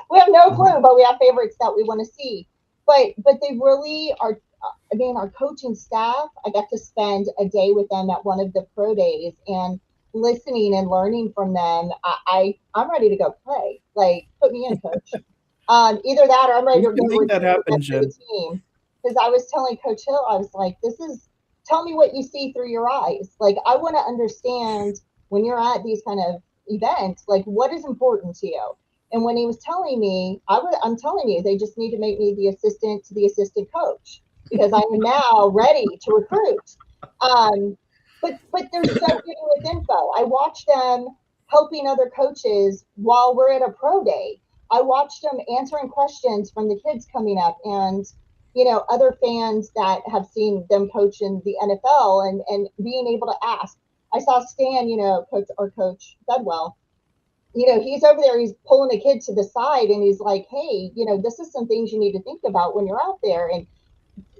We have no clue, but we have favorites that we want to see. But they really are. I mean, our coaching staff, I got to spend a day with them at one of the pro days and listening and learning from them. I'm ready to go play. Like, put me in, coach. Either that or I'm ready to make that happen, Jen. The team. Because I was telling Coach Hill, I was like, tell me what you see through your eyes. Like, I want to understand when you're at these kind of events, like, what is important to you? And when he was telling me, I'm telling you, they just need to make me the assistant to the assistant coach, because I am now ready to recruit. But they're so good with info. I watch them helping other coaches while we're at a pro day. I watched them answering questions from the kids coming up, and other fans that have seen them coach in the NFL and being able to ask. I saw Stan, Coach Bedwell. He's over there, he's pulling a kid to the side, and he's like, hey, this is some things you need to think about when you're out there. And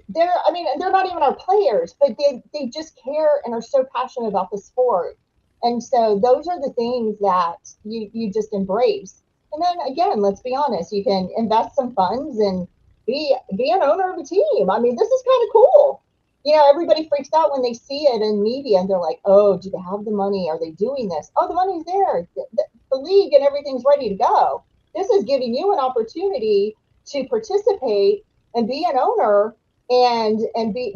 they're not even our players, but they just care and are so passionate about the sport. And so those are the things that you just embrace. And then again, let's be honest, you can invest some funds and be an owner of a team. I mean, this is kind of cool. Everybody freaks out when they see it in media, and they're like, oh, do they have the money? Are they doing this? Oh, the money's there. The league and everything's ready to go. This is giving you an opportunity to participate and be an owner and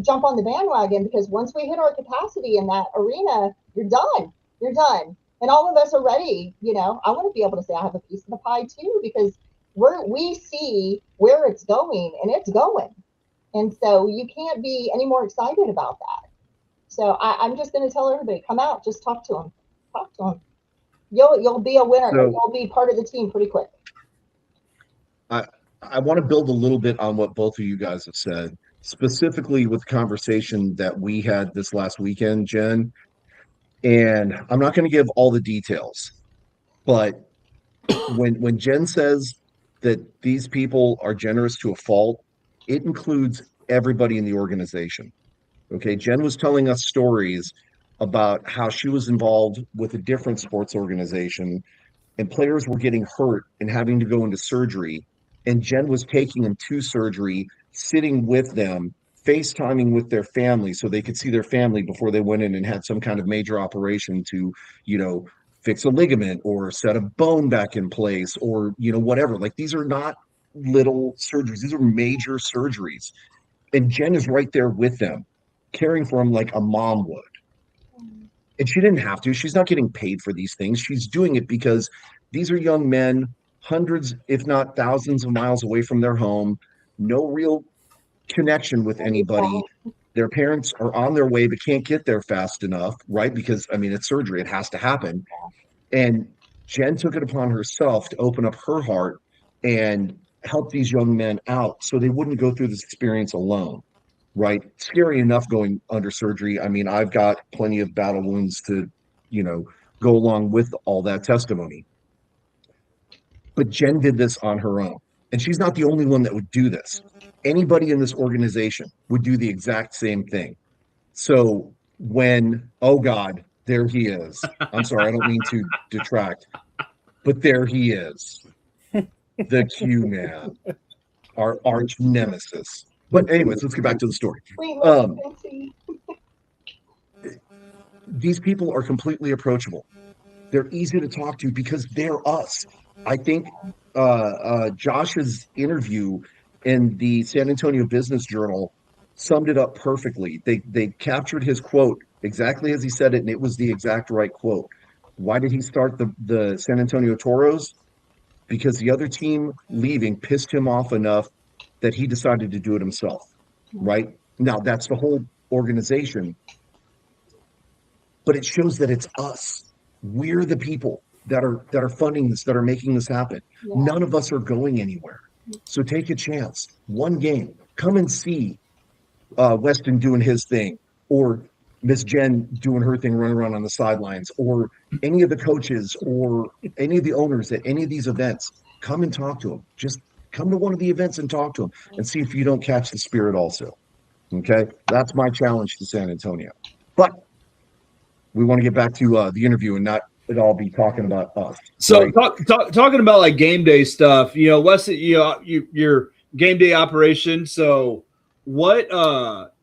jump on the bandwagon, because once we hit our capacity in that arena, you're done. And all of us are ready. I want to be able to say I have a piece of the pie too, because we see where it's going, and it's going. And so you can't be any more excited about that. So I'm just going to tell everybody, come out, just talk to them. You'll be a winner. So, you'll be part of the team pretty quick. I want to build a little bit on what both of you guys have said, specifically with the conversation that we had this last weekend, Jen. And I'm not going to give all the details, but when Jen says that these people are generous to a fault, it includes everybody in the organization. Okay, Jen was telling us stories about how she was involved with a different sports organization, and players were getting hurt and having to go into surgery. And Jen was taking them to surgery, sitting with them, FaceTiming with their family so they could see their family before they went in and had some kind of major operation to, fix a ligament or set a bone back in place or, whatever. Like, these are not little surgeries. These are major surgeries. And Jen is right there with them, caring for them like a mom would. And she didn't have to. She's not getting paid for these things. She's doing it because these are young men, hundreds, if not thousands of miles away from their home, no real connection with anybody. Their parents are on their way, but can't get there fast enough, right? Because, I mean, it's surgery, it has to happen. And Jen took it upon herself to open up her heart and help these young men out so they wouldn't go through this experience alone, right? Scary enough going under surgery. I mean, I've got plenty of battle wounds to, go along with all that testimony. But Jen did this on her own. And she's not the only one that would do this. Anybody in this organization would do the exact same thing. So when, oh God, there he is. I'm sorry, I don't mean to detract, but there he is. The Q man, our arch nemesis. But anyways, let's get back to the story. These people are completely approachable. They're easy to talk to because they're us. I think Josh's interview in the San Antonio Business Journal summed it up perfectly. They captured his quote exactly as he said it, and it was the exact right quote. Why did he start the San Antonio Toros? Because the other team leaving pissed him off enough that he decided to do it himself, right? Now, that's the whole organization, but it shows that it's us. We're the people that are funding this, that are making this happen. Yeah. None of us are going anywhere. So take a chance. One game. Come and see Weston doing his thing, or Miss Jen doing her thing, running around on the sidelines, or any of the coaches or any of the owners at any of these events. Come and talk to them. Just come to one of the events and talk to them and see if you don't catch the spirit also. Okay? That's my challenge to San Antonio. But we want to get back to the interview and not it all be talking about us. So right? talking about like game day stuff, Weston, your game day operation. So what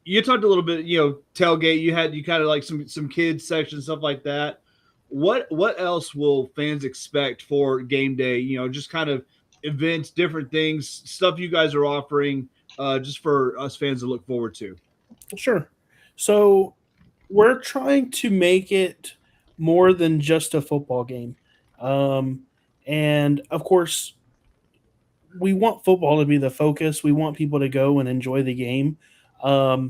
you talked a little bit, tailgate, you kind of like some kids section, stuff like that. What else will fans expect for game day? Just kind of events, different things, stuff you guys are offering, just for us fans to look forward to. Sure. So we're trying to make it more than just a football game. And of course, we want football to be the focus. We want people to go and enjoy the game. But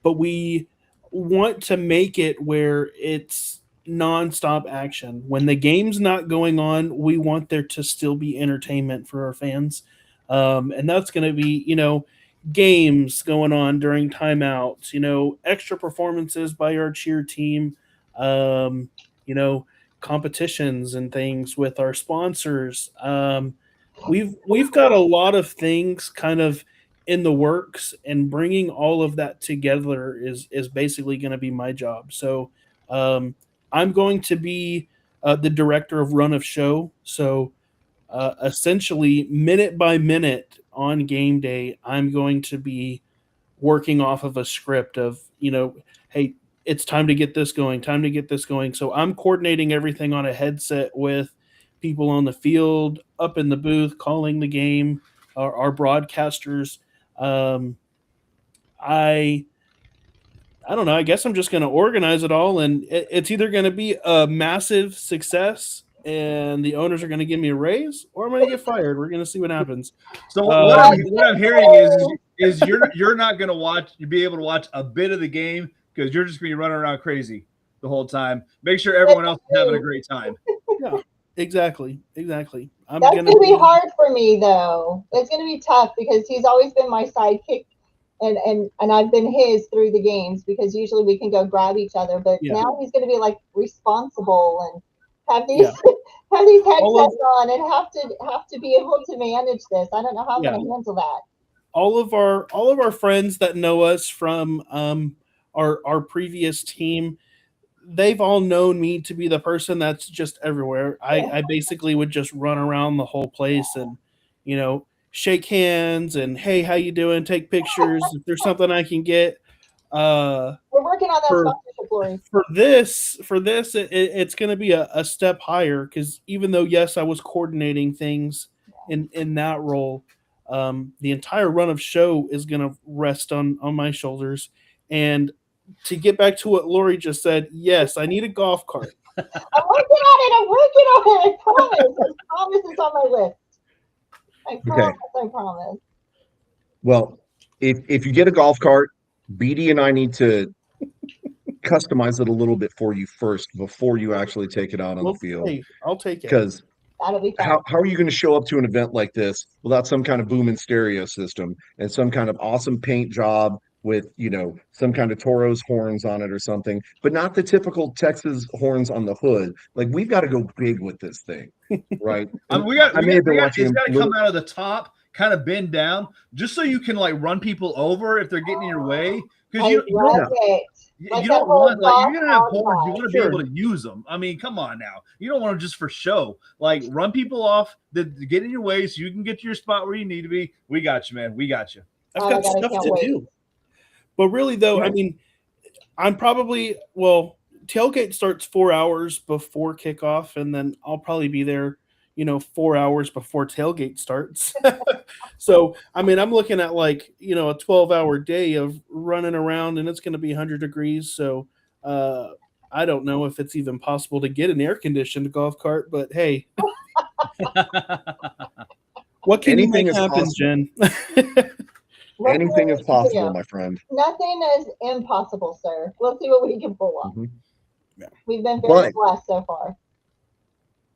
we want to make it where it's nonstop action. When the game's not going on, we want there to still be entertainment for our fans. And that's going to be, games going on during timeouts, extra performances by our cheer team, competitions and things with our sponsors. We've got a lot of things kind of in the works, and bringing all of that together is basically going to be my job. So I'm going to be the director of run of show. So essentially, minute by minute on game day, I'm going to be working off of a script of, hey, it's time to get this going, So I'm coordinating everything on a headset with people on the field, up in the booth, calling the game, our broadcasters. I don't know. I guess I'm just going to organize it all, and it's either going to be a massive success and the owners are going to give me a raise, or I'm going to get fired. We're going to see what happens. So what I'm hearing is you're not going to be able to watch a bit of the game because you're just going to be running around crazy the whole time. Make sure everyone else is having a great time. Yeah, exactly. That's going to be hard for me, though. It's going to be tough because he's always been my sidekick. And I've been his through the games because usually we can go grab each other, but now he's going to be like responsible and have these have these headsets on and have to be able to manage this. I don't know how I'm going to handle that. All of our friends that know us from our previous team, they've all known me to be the person that's just everywhere. I basically would just run around the whole place and shake hands and, hey, how you doing? Take pictures. If there's something I can get. We're working on that sponsorship, Lori. For this, it's going to be a step higher because even though, yes, I was coordinating things in that role, The entire run of show is going to rest on my shoulders. And to get back to what Lori just said, yes, I need a golf cart. I'm working on it. I promise it's on my list. I promise. Well, if you get a golf cart, BD and I need to customize it a little bit for you first before you actually take it out on the field. Hey, I'll take it. Because that'll be fun. how are you going to show up to an event like this without some kind of boom and stereo system and some kind of awesome paint job with, some kind of Toros horns on it or something, but not the typical Texas horns on the hood? Like, we've got to go big with this thing, right? I mean, it's got to come out of the top, kind of bend down, just so you can like run people over if they're getting in your way. Because you don't want, like, you're gonna have horns. You want to be able to use them. I mean, come on now. You don't want them just for show. Like, run people off that get in your way so you can get to your spot where you need to be. We got you, man. We got you. I've got stuff to do. But really, though, I mean, I'm probably tailgate starts 4 hours before kickoff, and then I'll probably be there, 4 hours before tailgate starts. So, I mean, I'm looking at like, a 12-hour day of running around, and it's going to be 100 degrees. So, I don't know if it's even possible to get an air-conditioned golf cart, but hey. What can you make happen, Jen? Anything is possible, my friend. Nothing is impossible, sir. Let's see what we can pull off. Mm-hmm. Yeah. We've been very blessed so far.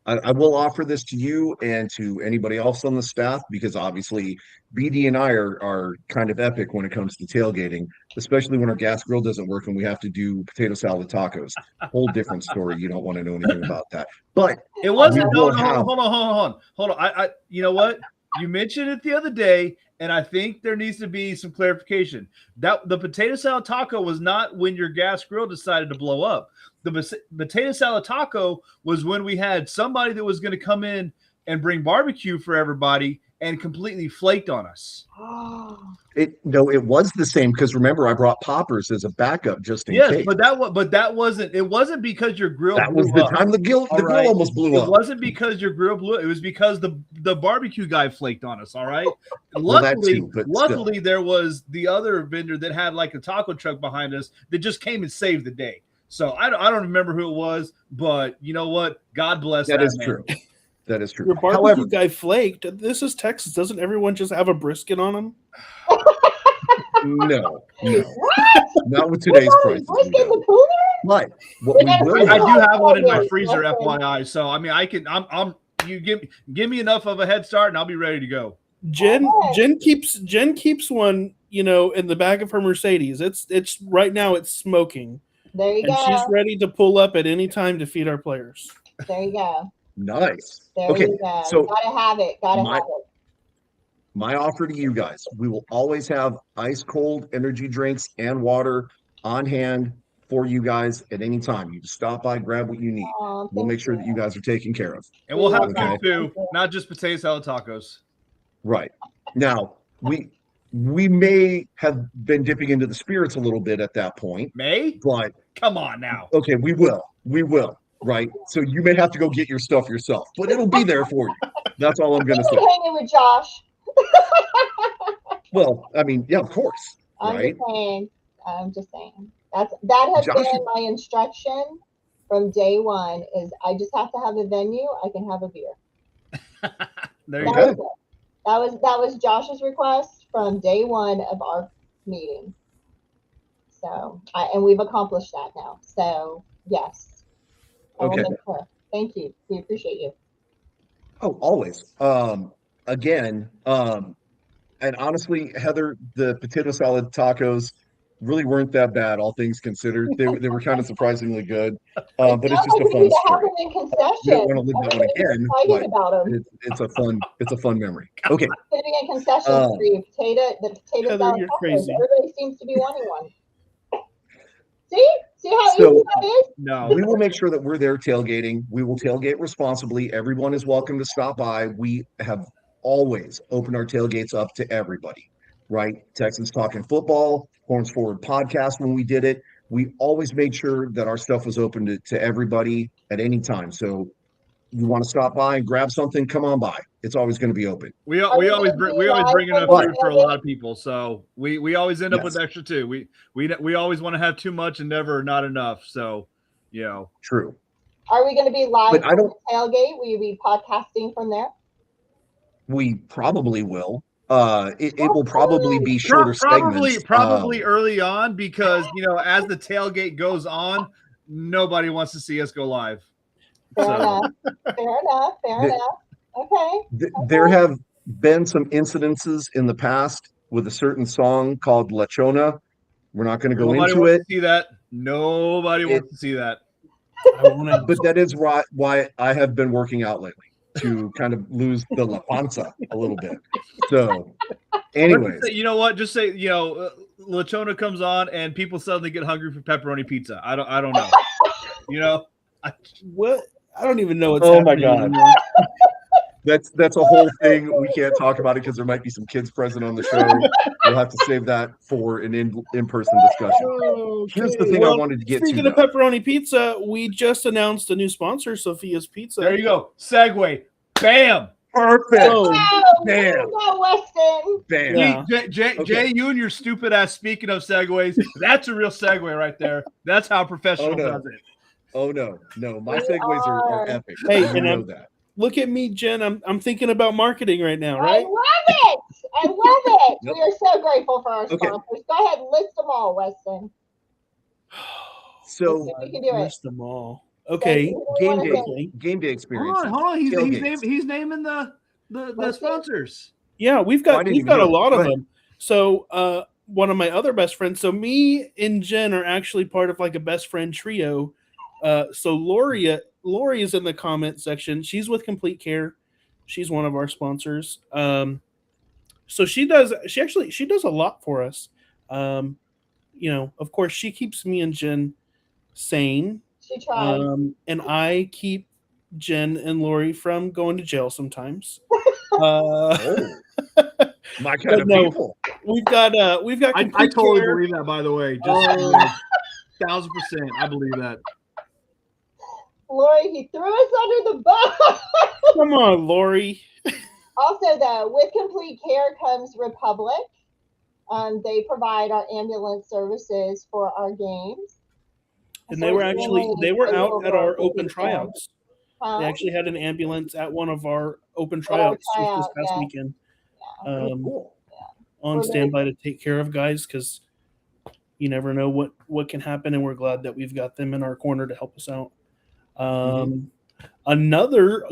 I will offer this to you and to anybody else on the staff, because obviously BD and I are kind of epic when it comes to tailgating, especially when our gas grill doesn't work and we have to do potato salad tacos. Whole different story. You don't want to know anything about that. But it wasn't. Hold on. I you know what? You mentioned it the other day, and I think there needs to be some clarification. That the potato salad taco was not when your gas grill decided to blow up. The potato salad taco was when we had somebody that was going to come in and bring barbecue for everybody and completely flaked on us. It was the same, because remember, I brought poppers as a backup just in case. Yes, but that wasn't. It wasn't because your grill. That was the time the grill almost blew up. It wasn't because your grill blew. It was because the barbecue guy flaked on us. All right. Luckily, there was the other vendor that had like a taco truck behind us that just came and saved the day. So I don't remember who it was, but you know what? God bless that. That is true. That is true. Your barbecue guy flaked. This is Texas. Doesn't everyone just have a brisket on them? No. Not with today's prices. But I do have one in my freezer, FYI. So I mean, I can. You give me enough of a head start, and I'll be ready to go. Jen keeps one, in the back of her Mercedes. It's right now it's smoking. There you go. She's ready to pull up at any time to feed our players. There you go. Nice. There you go. So gotta have it. My offer to you guys: we will always have ice cold energy drinks and water on hand for you guys at any time. You just stop by, grab what you need. We'll make sure that you guys are taken care of. And we'll have food too, not just potato salad tacos. Right. Now, we may have been dipping into the spirits a little bit at that point. But come on now. Okay, we will. Right. So you may have to go get your stuff yourself, but it'll be there for you. That's all I'm going to say. Hanging with Josh. Well, I mean, yeah, of course. I'm just saying. That has been my instruction from day one. Is I just have to have a venue. I can have a beer. There you go. That was Josh's request from day one of our meeting. So, and we've accomplished that now. So, yes. Okay. Thank you. We appreciate you. Oh, always. Again, and honestly, Heather, the potato salad tacos really weren't that bad, all things considered. They were kind of surprisingly good. But it's just a fun story. We don't want to live that one again, but it's a fun memory. Okay. Sitting in concessions for you, the potato Heather, salad you're tacos. crazy. Everybody seems to be wanting one. See how easy that is? No. We will make sure that we're there tailgating. We will tailgate responsibly. Everyone is welcome to stop by. We have always opened our tailgates up to everybody, right? Texans Talking Football, Horns Forward podcast, when we did it, we always made sure that our stuff was open to everybody at any time. So you want to stop by and grab something, come on by. It's always going to be open. We Are we always gonna bring be we always live bring from enough the food for a tailgate? lot of people, so we always end up with Yes. extra too. We always want to have too much and never not enough. So True. Are we going to be live But I from don't. the tailgate? Will you be podcasting from there? We probably will. It will probably be shorter segments. probably early on, because as the tailgate goes on, nobody wants to see us go live. Fair enough. Fair enough. Fair The- enough. Okay. There have been some incidences in the past with a certain song called La Chona. We're not going to go Nobody into wants it, to see that. Nobody wants to see that. but that is why I have been working out lately, to kind of lose the La Panza a little bit. So, anyways, You know what? Just say La Chona comes on and people suddenly get hungry for pepperoni pizza. I don't know. What? I don't even know what's Oh my happening God. anymore. that's a whole thing. We can't talk about it because there might be some kids present on the show. We'll have to save that for an in-person discussion. Here's the thing I wanted to get to, speaking of pepperoni pizza, we just announced a new sponsor, Sophia's Pizza. There you go. Segue. Bam. Perfect. Oh, Wow, Bam. there you go, Weston. Bam. Yeah. Jay, you and your stupid ass. Speaking of segues, that's a real segue right there. That's how professional does it. Oh no, my segues are epic. Hey, you know that. Look at me, Jen. I'm thinking about marketing right now, I right? love it. I love it. Yep. We are so grateful for our Okay. sponsors. Go ahead, list them all, Weston. So We can do it. List them all. Okay. game day experience. Hold on. Tailgates. He's naming the sponsors. Yeah, we've Oh, I got didn't even a hear. lot Go of ahead. them. So one of my other best friends. So me and Jen are actually part of like a best friend trio. So Lori is in the comment section. She's with Complete Care. She's one of our sponsors. So she does a lot for us. Of course, she keeps me and Jen sane. She tried. And I keep Jen and Lori from going to jail sometimes. My kind of people. We've got. I totally believe that. By the way, just 1,000%, I believe that. Lori, he threw us under the bus. Come on, Lori. Also, though, with Complete Care comes Republic. They provide our ambulance services for our games. And they were out at our open tryouts. They actually had an ambulance at one of our open tryouts this past weekend. Cool. On standby to take care of guys, because you never know what can happen, and we're glad that we've got them in our corner to help us out. Another,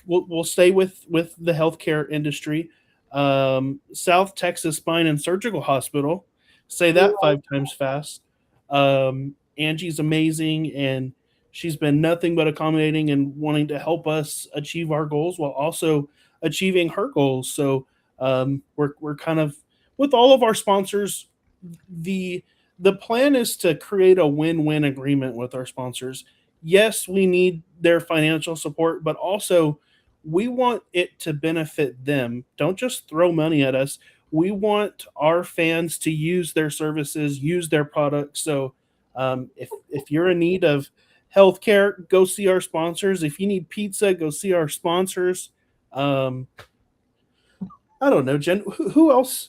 we'll stay with the healthcare industry. South Texas Spine and Surgical Hospital. Say that 5 times fast. Angie's amazing, and she's been nothing but accommodating and wanting to help us achieve our goals while also achieving her goals. So we're kind of, with all of our sponsors, the plan is to create a win-win agreement with our sponsors. Yes, we need their financial support, but also we want it to benefit them. Don't just throw money at us. We want our fans to use their services, use their products. So if you're in need of healthcare, go see our sponsors. If you need pizza, go see our sponsors. I don't know, Jen. Who else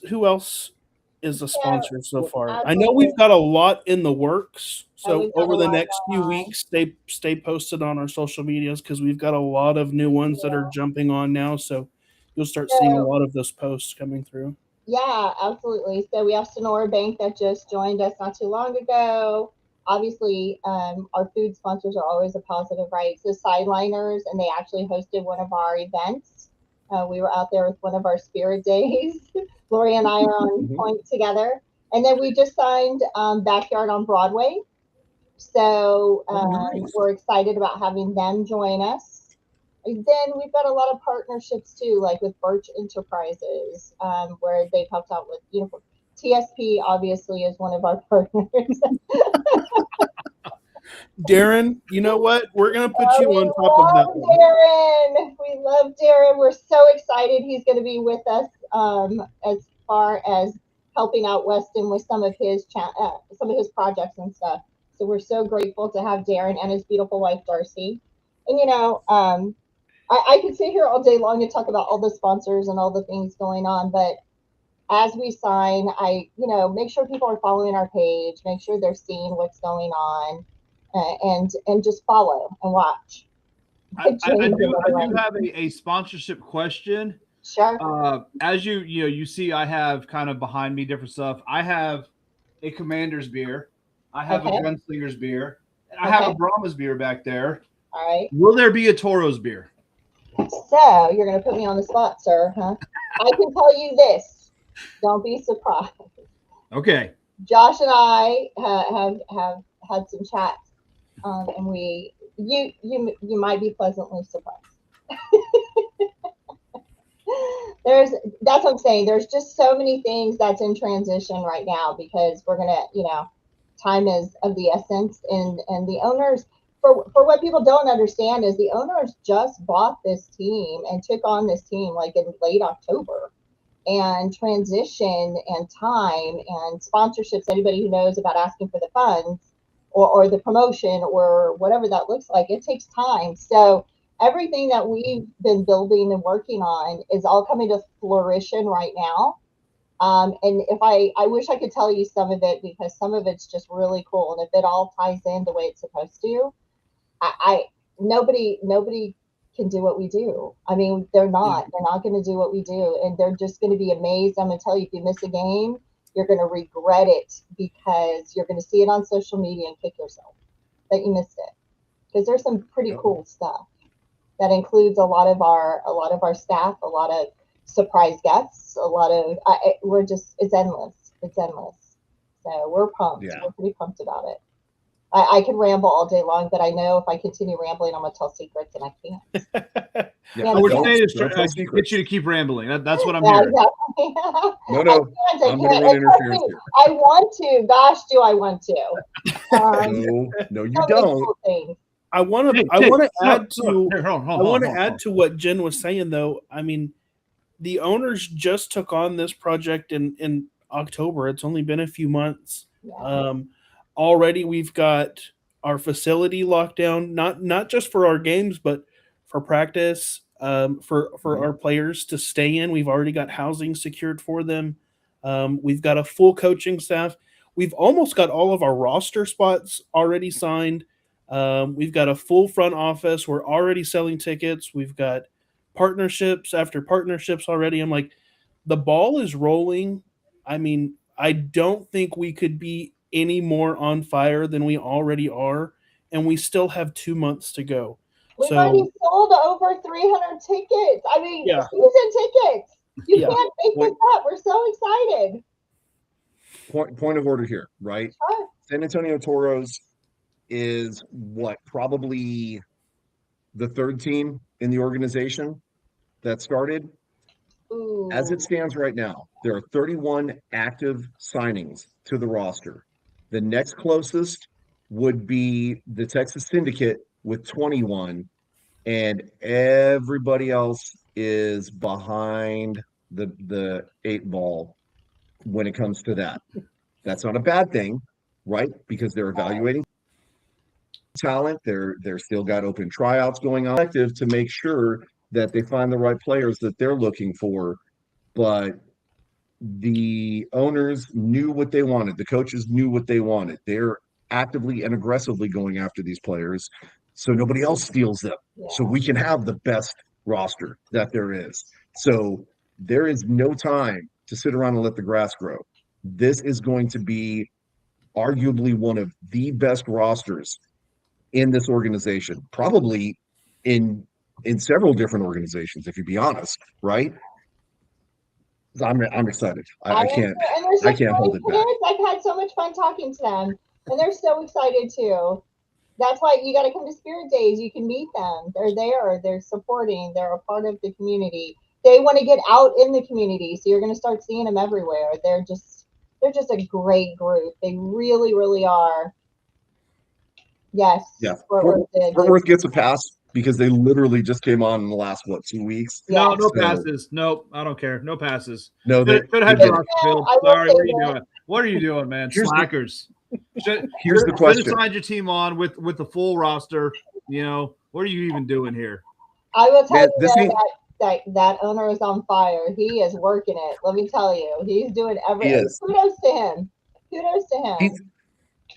is a sponsor so far? absolutely. I know we've got a lot in the works. So we've got over a the lot next few going on. weeks, stay posted on our social medias, because we've got a lot of new ones that are jumping on now. So you'll start seeing a lot of those posts coming through. Yeah, absolutely. So we have Sonora Bank that just joined us not too long ago. Obviously, our food sponsors are always a positive, right? So Sideliners, and they actually hosted one of our events. We were out there with one of our spirit days. Lori and I are on point together. And then we just signed Backyard on Broadway. So Nice. we're excited about having them join us. And then we've got a lot of partnerships too, like with Birch Enterprises, where they've helped out with uniform. TSP obviously is one of our partners. Darren, you know what? We're gonna put you on top of that one. Darren, we love Darren. We're so excited he's going to be with us as far as helping out Weston with some of his projects and stuff. So we're so grateful to have Darren and his beautiful wife Darcy. And I could sit here all day long and talk about all the sponsors and all the things going on, but as we sign, make sure people are following our page, make sure they're seeing what's going on, and just follow and watch. I do have a sponsorship question. Sure. As you see, I have kind of behind me different stuff. I have a Commander's beer. I have a Gunslinger's beer. I have a Brahma's beer back there. All right. Will there be a Toros beer? So you're going to put me on the spot, sir, huh? I can tell you this. Don't be surprised. Okay. Josh and I have had some chats, and you might be pleasantly surprised. That's what I'm saying. There's just so many things that's in transition right now because we're gonna, time is of the essence, and the owners. For what people don't understand is the owners just bought this team and took on this team like in late October, and transition and time and sponsorships. Anybody who knows about asking for the funds or the promotion or whatever that looks like, it takes time. So everything that we've been building and working on is all coming to fruition right now. And if I wish I could tell you some of it because some of it's just really cool. And if it all ties in the way it's supposed to, nobody can do what we do. I mean, they're not going to do what we do. And they're just going to be amazed. I'm going to tell you, if you miss a game, you're going to regret it because you're going to see it on social media and kick yourself that you missed it. Because there's some pretty cool stuff that includes a lot of our staff, a lot of surprise guests, a lot of it's endless. It's endless. So we're pumped. Yeah. We're pretty pumped about it. I can ramble all day long, but I know if I continue rambling, I'm gonna tell secrets, and I can't. What we're saying is get you to keep rambling. That's what I'm hearing. Exactly. No, I'm going to run interference here. I want to. Gosh, do I want to? No, you don't. I want to add to what Jen was saying, though. I mean, the owners just took on this project in October. It's only been a few months. Yeah. Already we've got our facility locked down, not just for our games, but for practice, for our players to stay in. We've already got housing secured for them. We've got a full coaching staff. We've almost got all of our roster spots already signed. We've got a full front office. We're already selling tickets. We've got partnerships after partnerships already. I'm like, the ball is rolling. I mean, I don't think we could be any more on fire than we already are, and we still have 2 months to go. We've already sold over 300 tickets. I mean, season tickets. You can't make this up. We're so excited. Point of order here, right? Sure. San Antonio Toros is probably the third team in the organization that started. Ooh. As it stands right now, there are 31 active signings to the roster. The next closest would be the Texas Syndicate with 21, and everybody else is behind the 8 ball when it comes to that. That's not a bad thing, right? Because they're evaluating talent. They're still got open tryouts going on to make sure that they find the right players that they're looking for. But the owners knew what they wanted. The coaches knew what they wanted. They're actively and aggressively going after these players so nobody else steals them. Yeah. So we can have the best roster that there is. So there is no time to sit around and let the grass grow. This is going to be arguably one of the best rosters in this organization, probably in several different organizations, if you be honest, right? I'm excited. I can't hold it back. I've had so much fun talking to them, and they're so excited too. That's why you got to come to Spirit Days. You can meet them. They're there. They're supporting. They're a part of the community. They want to get out in the community, so you're going to start seeing them everywhere. They're just a great group. They really, really are. Yes. Yeah. Fort Worth gets a pass because they literally just came on in the last 2 weeks. No passes. Nope, I don't care. No passes. No, they could have had your field. Sorry, what are you doing? What are you doing, man? Slackers. Here's the question. Should have signed your team on with the full roster. What are you even doing here? I will tell Man, you this though ain't that owner is on fire. He is working it. Let me tell you, he's doing he is. Kudos to him. Kudos to him.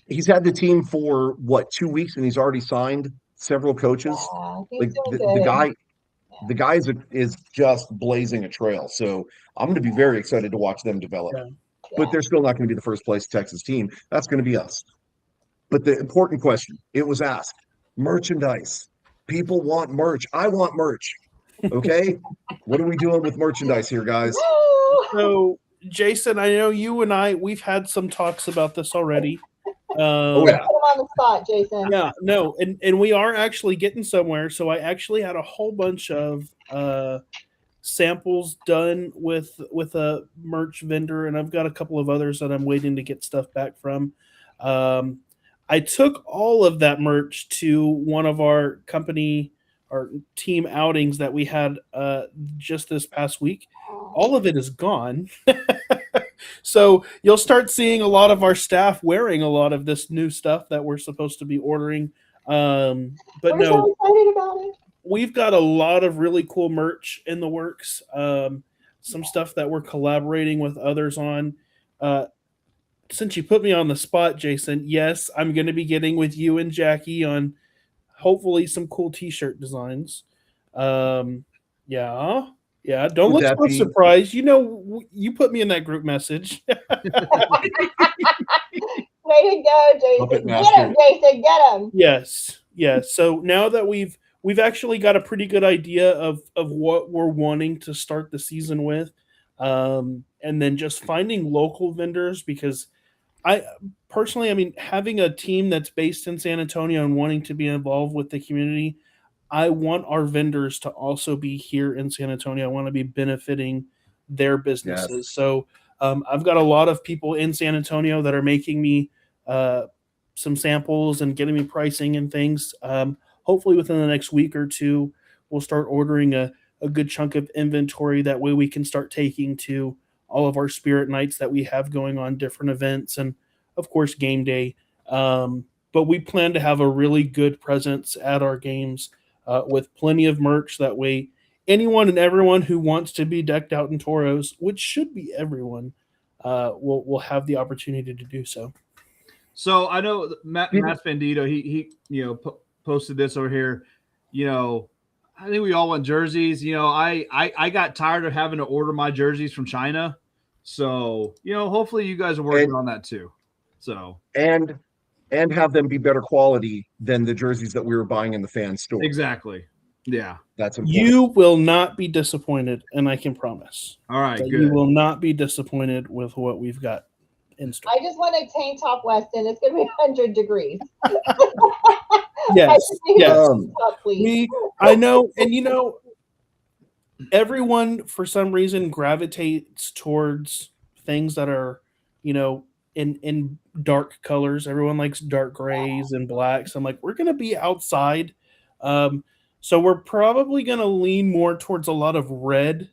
He's had the team for what, 2 weeks, and he's already signed several coaches. Yeah, he's Like doing the good. guy, Yeah. the guy is just blazing a trail. So I'm going to be very excited to watch them develop. Yeah. But they're still not going to be the first place Texas team. That's going to be us. But the important question, it was asked, merchandise. People want merch. I want merch. Okay. What are we doing with merchandise here, guys? Woo! So, Jason, I know you and we've had some talks about this already. Oh, yeah. Put him on the spot, Jason. Yeah, no, and we are actually getting somewhere. So I actually had a whole bunch of samples done with a merch vendor, and I've got a couple of others that I'm waiting to get stuff back from. I took all of that merch to one of our company or team outings that we had just this past week. All of it is gone. So you'll start seeing a lot of our staff wearing a lot of this new stuff that we're supposed to be ordering. But We're no, so excited about it. we've got a lot of really cool merch in the works. Some stuff that we're collaborating with others on. Since you put me on the spot, Jason, yes, I'm going to be getting with you and Jackie on hopefully some cool T-shirt designs. Yeah. Don't Would look that so be- surprised. You know, you put me in that group message. Way to go, Puppet Jason. Get master. him, Jason. Get him. Yes. So now that we've actually got a pretty good idea of what we're wanting to start the season with, and then just finding local vendors, because I mean, having a team that's based in San Antonio and wanting to be involved with the community, I want our vendors to also be here in San Antonio. I want to be benefiting their businesses. Yes. So I've got a lot of people in San Antonio that are making me some samples and getting me pricing and things. Hopefully within the next week or two, we'll start ordering a good chunk of inventory. That way we can start taking to all of our spirit nights that we have going on, different events, and of course game day. But we plan to have a really good presence at our games with plenty of merch. That way anyone and everyone who wants to be decked out in Toros, which should be everyone, will have the opportunity to do so. So I know Matt Spandito, he posted this over here. I think we all want jerseys. I got tired of having to order my jerseys from China. So, hopefully you guys are working on that too. So and have them be better quality than the jerseys that we were buying in the fan store. exactly. Yeah. That's important. You will not be disappointed, and I can promise. All right, that good. you will not be disappointed with what we've got in store. I just want a tank top, Weston. It's going to be 100 degrees. Yes, I just need yes. a tank top, please. I know, and everyone for some reason gravitates towards things that are, in dark colors. Everyone likes dark grays and blacks. I'm like, we're gonna be outside, so we're probably gonna lean more towards a lot of red.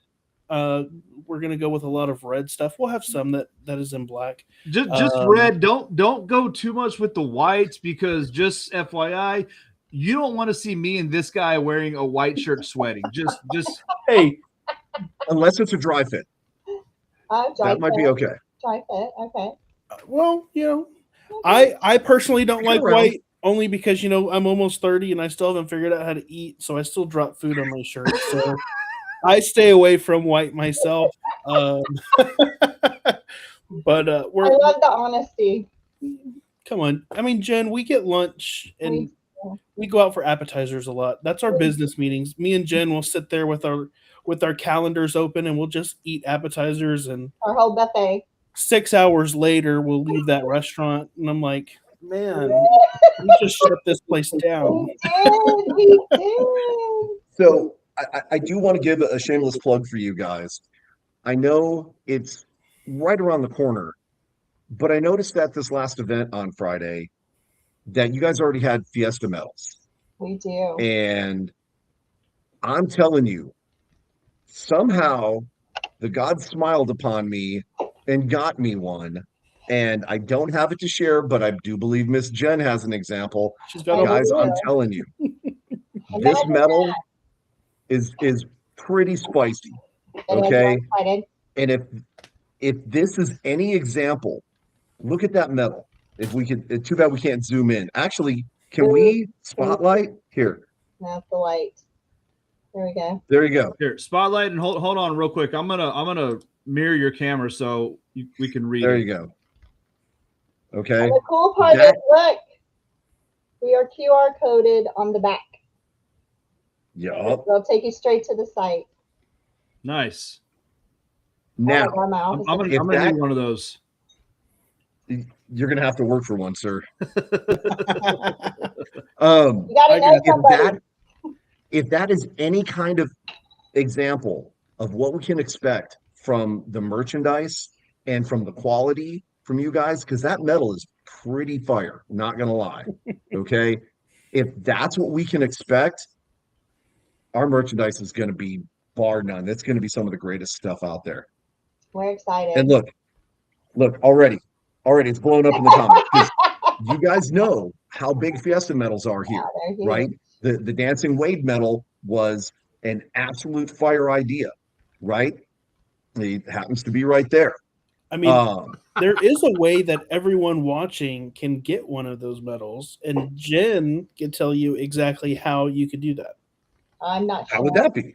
We're gonna go with a lot of red stuff. We'll have some that is in black. Just red. Don't go too much with the whites, because just FYI, you don't want to see me and this guy wearing a white shirt sweating. Just Hey, Unless it's a dry fit. Dry That might be fit. okay. Dry fit. Okay. well, I personally don't like around. white, only because I'm almost 30 and I still haven't figured out how to eat, so I still drop food on my shirt. So I stay away from white myself. But I love the honesty. come on. I mean, Jen, we get lunch and We- we go out for appetizers a lot. That's our business meetings. Me and Jen will sit there with our calendars open, and we'll just eat appetizers, and Our whole buffet. 6 hours later we'll leave that restaurant, and I'm like, man, we just shut this place down. We did. So I do want to give a shameless plug for you guys. I know it's right around the corner, but I noticed that this last event on Friday that you guys already had Fiesta medals. We do. And I'm telling you, somehow the gods smiled upon me and got me one. And I don't have it to share, but I do believe Miss Jen has an example. She's got Guys, a I'm telling you, this Imagine medal, is pretty spicy. It is. Okay. I'm excited. And if this is any example, look at that medal. If we could, too bad we can't zoom in. Actually, can we spotlight here? That's the light. There we go. There you go. Here, spotlight, and hold on real quick. I'm gonna mirror your camera so we can read. There it. you go. Okay. And the cool part is, look, we are QR coded on the back. Yeah. They'll take you straight to the site. Nice. Now, Oh my God, I'm gonna need one of those. you're gonna have to work for one, sir. you gotta know somebody. If that is any kind of example of what we can expect from the merchandise and from the quality from you guys, because that medal is pretty fire, not gonna lie. Okay. If that's what we can expect, our merchandise is gonna be bar none. That's gonna be some of the greatest stuff out there. We're excited. And look, already it's blown up in the comments. 'Cause you guys know how big Fiesta medals are here, Yeah, right? The Dancing Wade medal was an absolute fire idea, right? It happens to be right there. I mean, there is a way that everyone watching can get one of those medals, and Jen can tell you exactly how you could do that. I'm not sure. How would that be?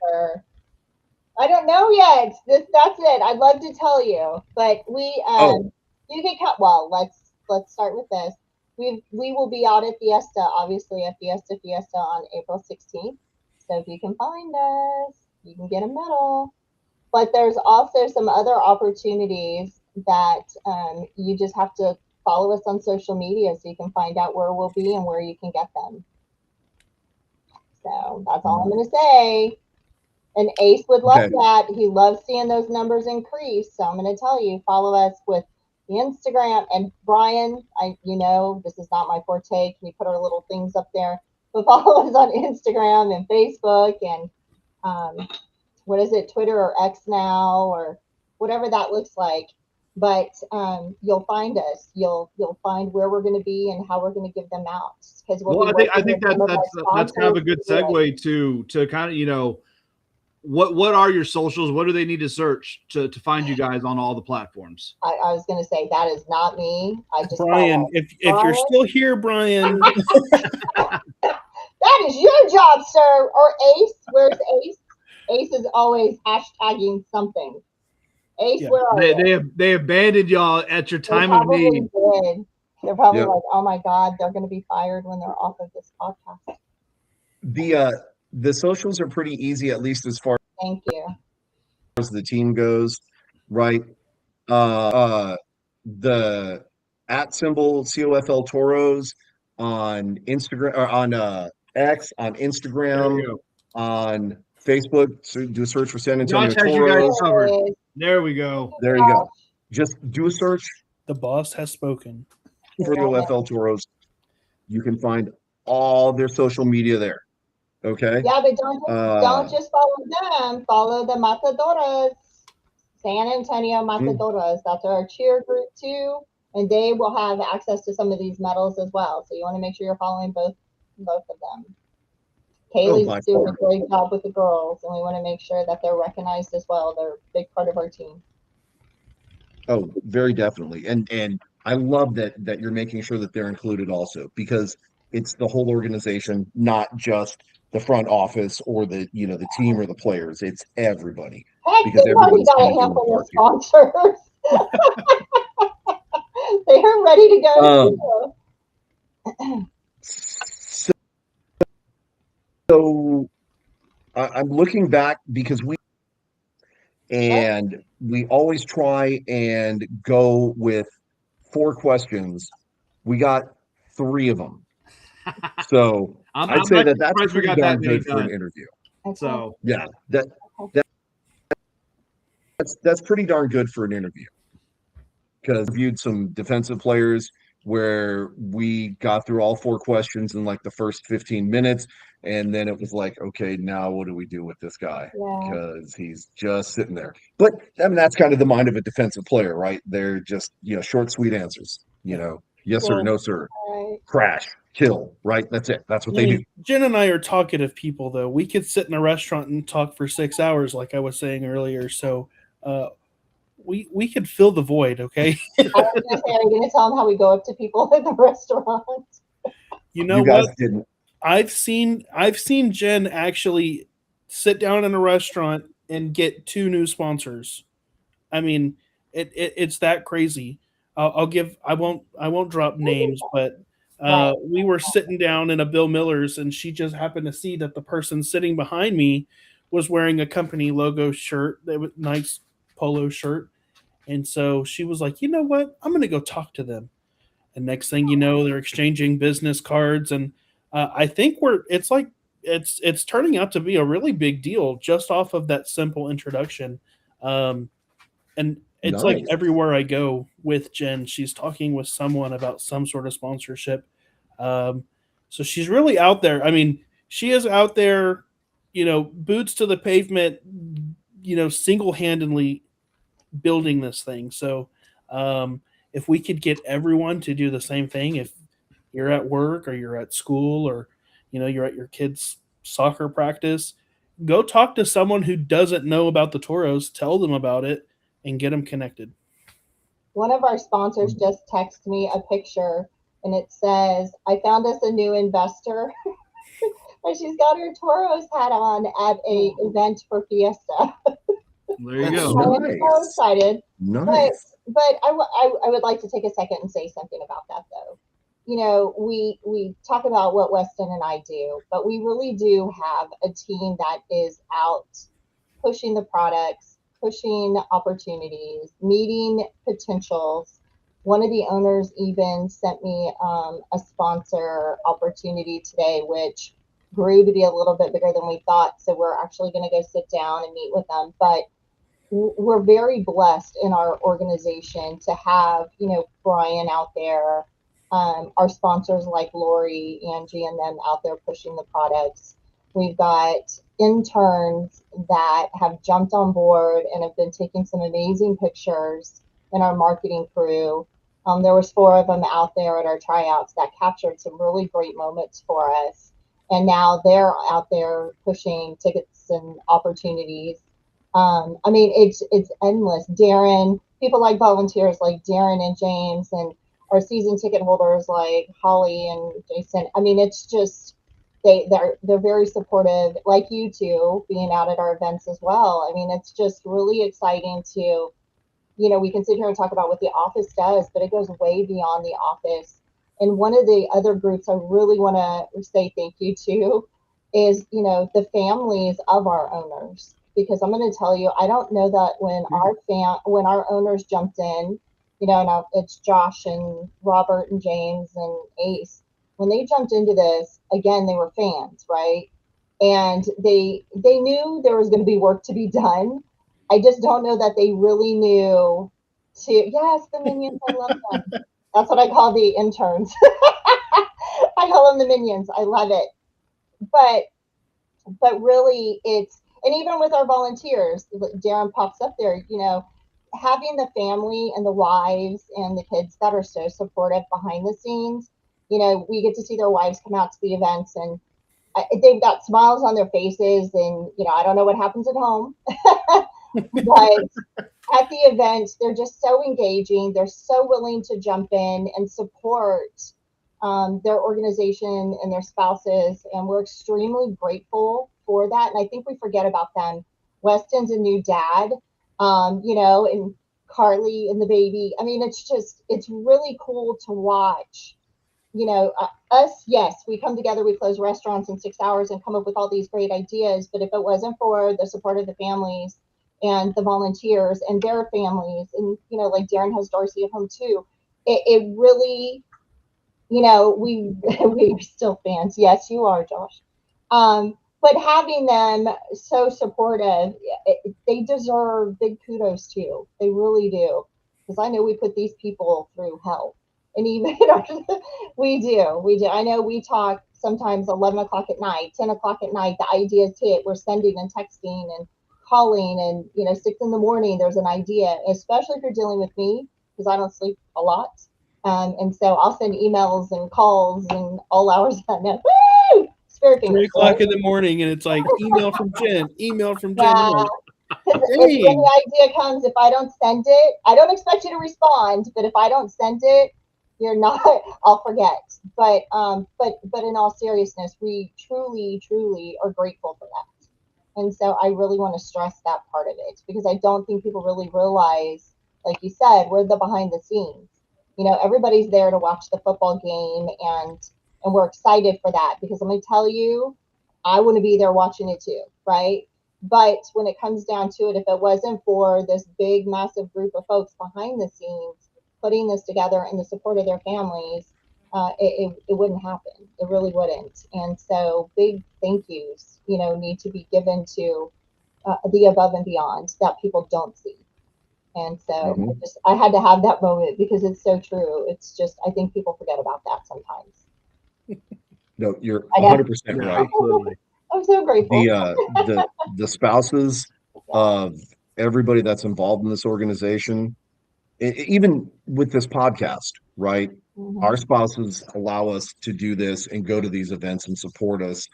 I don't know yet. That's it. I'd love to tell you, but you can cut. Well, let's start with this. We will be out at Fiesta, obviously at Fiesta on April 16th. So if you can find us, you can get a medal. But there's also some other opportunities that you just have to follow us on social media so you can find out where we'll be and where you can get them. So that's all I'm going to say. And Ace would love that. He loves seeing those numbers increase. So I'm going to tell you, follow us with the Instagram. And Brian, this is not my forte. Can you put our little things up there? But follow us on Instagram and Facebook and what is it, Twitter or X now or whatever that looks like. But you'll find us. You'll find where we're going to be and how we're going to give them out. I think that's kind of a good segue to kind of what are your socials? What do they need to search to find you guys on all the platforms? I was going to say that is not me. Brian, if you're still here, Brian, that is your job, sir. Or Ace, where's Ace? Ace is always hashtagging something. Ace, where are you? They abandoned y'all at your time of need. They're probably like, oh my God, they're going to be fired when they're off of this podcast. The socials are pretty easy, at least as far as the team goes, right? The @ COFL Toros on Instagram or on X, on Instagram, on Facebook. So do a search for San Antonio Toros. There we go. There you go. Just do a search. The boss has spoken. For the COFL Toros, you can find all their social media there. Okay. Yeah, but don't just follow them. Follow the Matadoras, San Antonio Matadoras. That's our cheer group too, and they will have access to some of these medals as well. So you want to make sure you're following both of them. Kaylee's doing a great job with the girls, and we want to make sure that they're recognized as well. They're a big part of our team. Oh, very definitely, and I love that you're making sure that they're included also, because it's the whole organization, not just the front office or the team or the players. It's everybody. Heck, because everybody's got a handful of sponsors. They are ready to go. So I'm looking back because we always try and go with 4 questions. We got 3 of them. So I'd say that's pretty darn good for an interview. So yeah, that's pretty darn good for an interview, because I viewed some defensive players where we got through all 4 questions in like the first 15 minutes, and then it was like, okay, now what do we do with this guy? Because he's just sitting there. But I mean, that's kind of the mind of a defensive player, right? They're just short, sweet answers. Yes, sir. Well, No, sir. Right. Crash, kill, right? That's it. That's what I they do. mean, Jen and I are talkative people, though. We could sit in a restaurant and talk for 6 hours, like I was saying earlier. So uh, we could fill the void, okay? I was gonna say, are you gonna tell them how we go up to people in the restaurant? You know You guys what? didn't. I've seen Jen actually sit down in a restaurant and get 2 new sponsors. I mean, it's that crazy. I won't drop names, but Right. we were sitting down in a Bill Miller's, and she just happened to see that the person sitting behind me was wearing a company logo shirt, that was nice polo shirt, and so she was like, you know what, I'm gonna go talk to them. And next thing you know, they're exchanging business cards, and I think it's turning out to be a really big deal just off of that simple introduction. Um, and it's like Nice. everywhere I go with Jen, she's talking with someone about some sort of sponsorship. Um, so she's really out there. I mean, she is out there, boots to the pavement, single handedly building this thing. So if we could get everyone to do the same thing, if you're at work or you're at school or you're at your kids' soccer practice, go talk to someone who doesn't know about the Toros, tell them about it, and get them connected. One of our sponsors just texted me a picture and it says, I found us a new investor. And she's got her Toros hat on at a event for Fiesta. There you That's go. I was so Nice. excited. Nice. But I would like to take a second and say something about that, though. We talk about what Weston and I do, but we really do have a team that is out pushing the products, pushing opportunities, meeting potentials. One of the owners even sent me a sponsor opportunity today, which grew to be a little bit bigger than we thought. So we're actually going to go sit down and meet with them. But we're very blessed in our organization to have, Brian out there, our sponsors like Lori, Angie, and them out there pushing the products. We've got interns that have jumped on board and have been taking some amazing pictures in our marketing crew. There was 4 of them out there at our tryouts that captured some really great moments for us. And now they're out there pushing tickets and opportunities. I mean, it's endless. Darren, people like volunteers like Darren and James, and our season ticket holders like Holly and Jason. I mean, it's just they're very supportive, like you two being out at our events as well. I mean, it's just really exciting to, we can sit here and talk about what the office does, but it goes way beyond the office. And one of the other groups I really want to say thank you to is, the families of our owners. Because I'm going to tell you, I don't know that when our owners jumped in, now it's Josh and Robert and James and Ace. When they jumped into this, again, they were fans, right? And they knew there was going to be work to be done. I just don't know that they really knew yes, the minions, I love them. That's what I call the interns. I call them the minions. I love it. But really and even with our volunteers, Darren pops up there, having the family and the wives and the kids that are so supportive behind the scenes, we get to see their wives come out to the events and they've got smiles on their faces and, I don't know what happens at home, but at the event, they're just so engaging. They're so willing to jump in and support their organization and their spouses. And we're extremely grateful for that. And I think we forget about them. Weston's a new dad, and Carly and the baby. I mean, it's really cool to watch. Us, yes, we come together, we close restaurants in 6 hours and come up with all these great ideas. But if it wasn't for the support of the families and the volunteers and their families, and, like Darren has Darcy at home too, it really, we're still fans. Yes, you are, Josh. But having them so supportive, they deserve big kudos too. They really do. Because I know we put these people through hell. And even we do. I know we talk sometimes 11 o'clock at night, 10 o'clock at night, the ideas hit. We're sending and texting and calling, and 6 in the morning, there's an idea, especially if you're dealing with me, because I don't sleep a lot. And so I'll send emails and calls and all hours of the night. Woo! Spirit 3 fingers, o'clock right? in the morning, and it's like email from Jen, email from Jen. Yeah. Because when the idea comes, if I don't send it, I don't expect you to respond. But if I don't send it, you're not. I'll forget. But in all seriousness, we truly are grateful for that. And so I really want to stress that part of it, because I don't think people really realize, like you said, we're the behind the scenes. You know, everybody's there to watch the football game, and we're excited for that, because let me tell you, I want to be there watching it too, right? But when it comes down to it, if it wasn't for this big, massive group of folks behind the scenes putting this together and the support of their families, it wouldn't happen. It really wouldn't. And so big thank yous, need to be given to the above and beyond that people don't see. And so I had to have that moment, because it's so true. It's just, I think people forget about that sometimes. No, you're 100% right. Absolutely. I'm so grateful. The spouses of everybody that's involved in this organization, even with this podcast, right? Our spouses allow us to do this and go to these events and support us.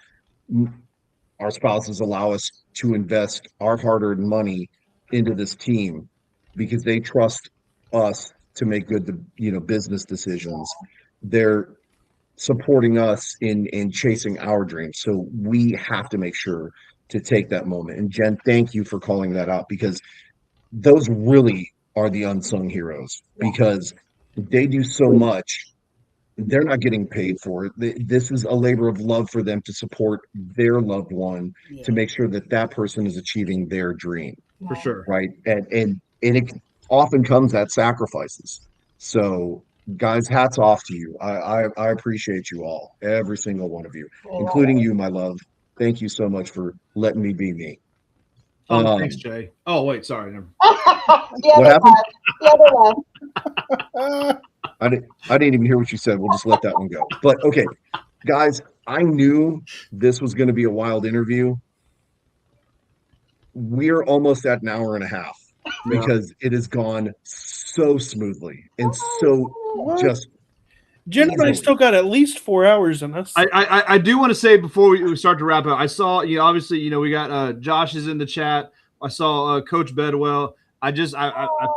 Our spouses allow us to invest our hard-earned money into this team because they trust us to make good, business decisions. They're supporting us in chasing our dreams. So we have to make sure to take that moment. And Jen, thank you for calling that out, because those really are the unsung heroes, because they do so much. They're not getting paid for it. This is a labor of love for them to support their loved one, to make sure that that person is achieving their dream. For sure. Right. And it often comes at sacrifices. So guys, hats off to you. I appreciate you all, every single one of you, including you, my love. Thank you so much for letting me be me. Thanks, Jay. Oh, wait, sorry. What happened? The other one. I didn't even hear what you said. We'll just let that one go. But okay, guys, I knew this was going to be a wild interview. We're almost at an hour and a half, because it has gone so smoothly and so just Jen and I still got at least 4 hours in us. I do want to say before we start to wrap up, I saw, obviously, we got Josh is in the chat. I saw Coach Bedwell. I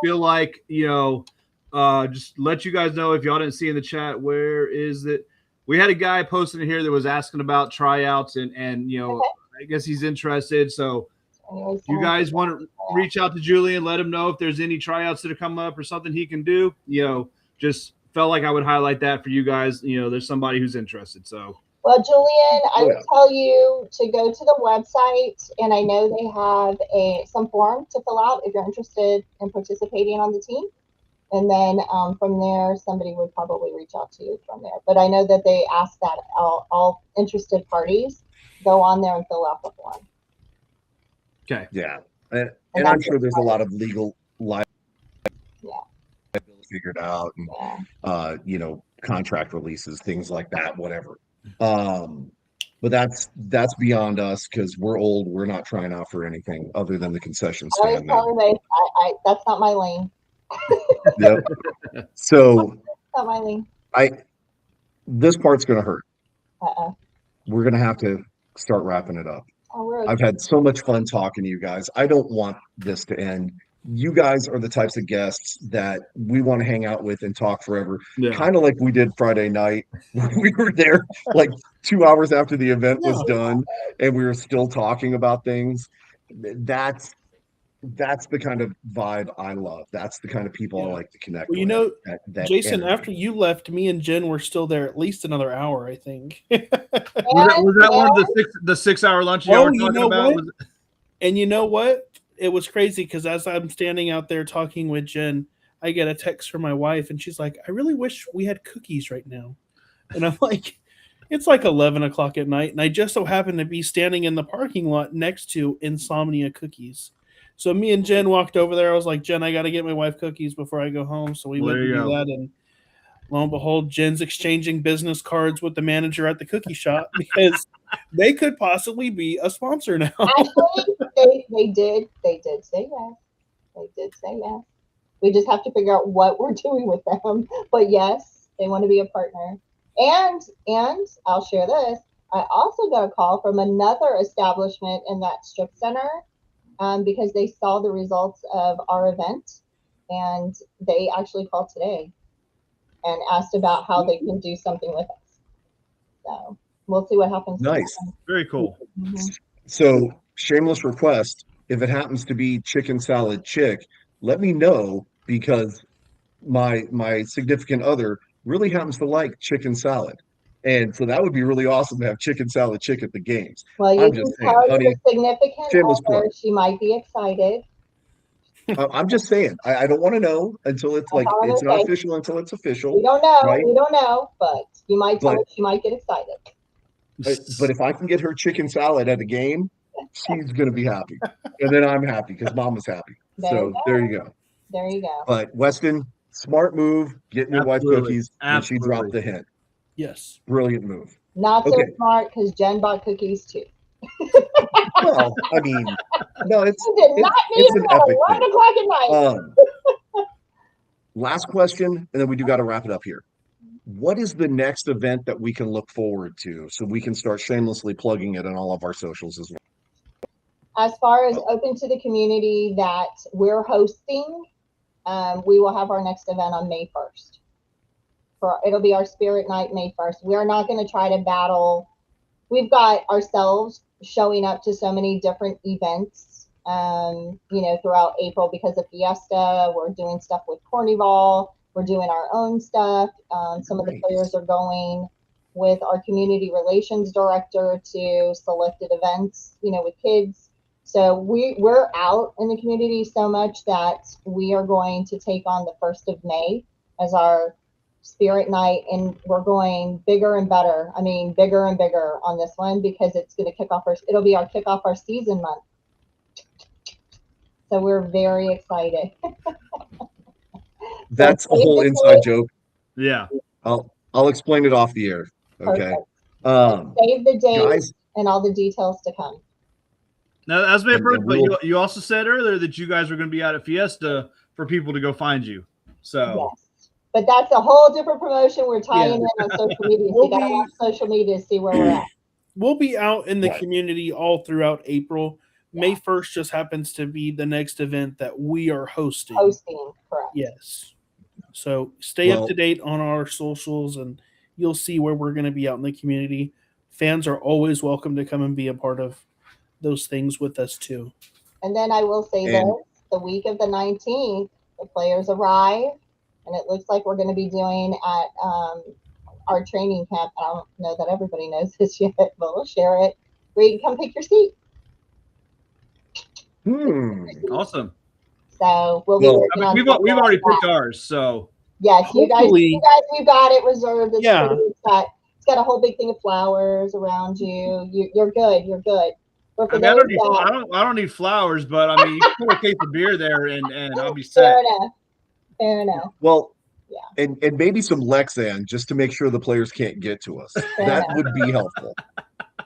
feel like, just let you guys know, if y'all didn't see in the chat, where is it? We had a guy posting in here that was asking about tryouts, and I guess he's interested. So you guys want to reach out to Julian, let him know if there's any tryouts that are coming up or something he can do. Just felt like I would highlight that for you guys. There's somebody who's interested. So, well, Julian, I would tell you to go to the website, and I know they have some form to fill out if you're interested in participating on the team. And then from there, somebody would probably reach out to you from there. But I know that they ask that all interested parties go on there and fill out the form. Okay. Yeah. And I'm sure there's a lot of legal figured out, and contract releases, things like that, whatever. But that's beyond us, because we're old. We're not trying out for anything other than the concession stand. That's not my lane. Yep. So not my lane. This part's gonna hurt. We're gonna have to start wrapping it up. Oh, I've had so much fun talking to you guys. I don't want this to end. You guys are the types of guests that we want to hang out with and talk forever. Kind of like we did Friday night. We were there like 2 hours after the event was done, and we were still talking about things. That's the kind of vibe I love. That's the kind of people I like to connect with. That Jason, energy. after you left, me and Jen were still there at least another hour, I think. Was that one of the 6 hour lunch y'all were talking about? And you know what? It was crazy, because as I'm standing out there talking with Jen, I get a text from my wife, and she's like, I really wish we had cookies right now. And I'm like, it's like 11 o'clock at night, and I just so happen to be standing in the parking lot next to Insomnia Cookies. So me and Jen walked over there. I was like, Jen, I got to get my wife cookies before I go home. So we went to do that, and lo and behold, Jen's exchanging business cards with the manager at the cookie shop, because they could possibly be a sponsor now. Actually, they did say yes. They did say yes. We just have to figure out what we're doing with them. But yes, they want to be a partner. And I'll share this. I also got a call from another establishment in that strip center because they saw the results of our event, and they actually called today and asked about how they can do something with us. So we'll see what happens. Nice. Very cool. Mm-hmm. So, shameless request, if it happens to be chicken salad chick, let me know, because my significant other really happens to like chicken salad. And so that would be really awesome to have chicken salad chick at the games. Well, you I'm can just saying, tell honey, your significant shameless other, plug. she might be excited. I'm just saying, I don't want to know until it's like, it's not Okay. official until it's We official. don't know. Right. We don't know, but you might tell But- her she might get excited. But if I can get her chicken salad at a game, she's going to be happy. And then I'm happy because mom was happy. So there you go. There you go. But Weston, smart move, getting your wife Absolutely. cookies when she dropped the hint. Yes. Brilliant move. Not so Okay. smart because Jen bought cookies too. Well, I mean, no, it's She did not need it's an them at epic 11 thing. o'clock at night. Last question, and then we do got to wrap it up here. What is the next event that we can look forward to so we can start shamelessly plugging it on all of our socials as well? As far as open to the community that we're hosting, we will have our next event on May 1st. It'll be our Spirit Night, May 1st. We're not going to try to battle. We've got ourselves showing up to so many different events, throughout April because of Fiesta. We're doing stuff with Carnival. We're doing our own stuff. Some of the players are going with our community relations director to selected events, with kids. So we're out in the community so much that we are going to take on the 1st of May as our Spirit Night, and we're going bigger and better. I mean, bigger and bigger on this one because it's going to it'll be our kickoff our season month. So we're very excited. That's a whole inside joke. Yeah. I'll explain it off the air. Okay. Save the date Guys, and all the details to come. Now, as May 1st, but we'll- you also said earlier that you guys were going to be out at Fiesta for people to go find you. So. Yes. But that's a whole different promotion. We're tying in on social media. So you got to watch social media to see where we're at. We'll be out in the Right. community all throughout April. May 1st just happens to be the next event that we are hosting. Correct. Yes. So stay up Well- to date on our socials and you'll see where we're going to be out in the community. Fans are always welcome to come and be a part of those things with us too. And then I will say this, the week of the 19th, the players arrive, and it looks like we're going to be doing at our training camp. I don't know that everybody knows this yet, but we'll share it. Where you can come pick your seat. Awesome. So we'll be working on we've already picked ours, so yes, you guys, we've got it reserved. It's Yeah. it's got a whole big thing of flowers around you. You're good. You're good. But for I those don't need flowers, but I mean, you can put a case of beer there, and I'll be set. Fair enough. Well, yeah. And maybe some Lexan just to make sure the players can't get to us. That would be helpful,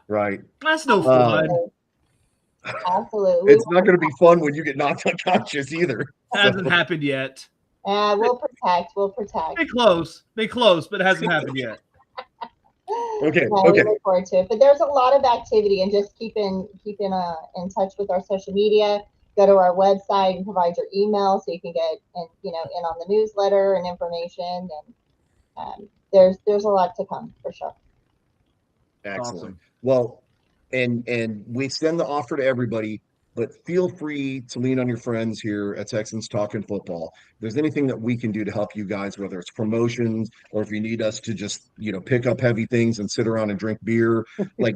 right? That's no fun. Absolutely. It's not going to be fun when you get knocked unconscious either. Hasn't happened yet. We'll protect. Be close, but it hasn't happened yet. Okay. We look forward to it. But there's a lot of activity, and just keep in touch with our social media. Go to our website and provide your email so you can get in on the newsletter and information. And there's a lot to come for sure. Excellent. Awesome. Well, and we extend the offer to everybody, but feel free to lean on your friends here at Texans Talking Football. If there's anything that we can do to help you guys, whether it's promotions or if you need us to just, pick up heavy things and sit around and drink beer, like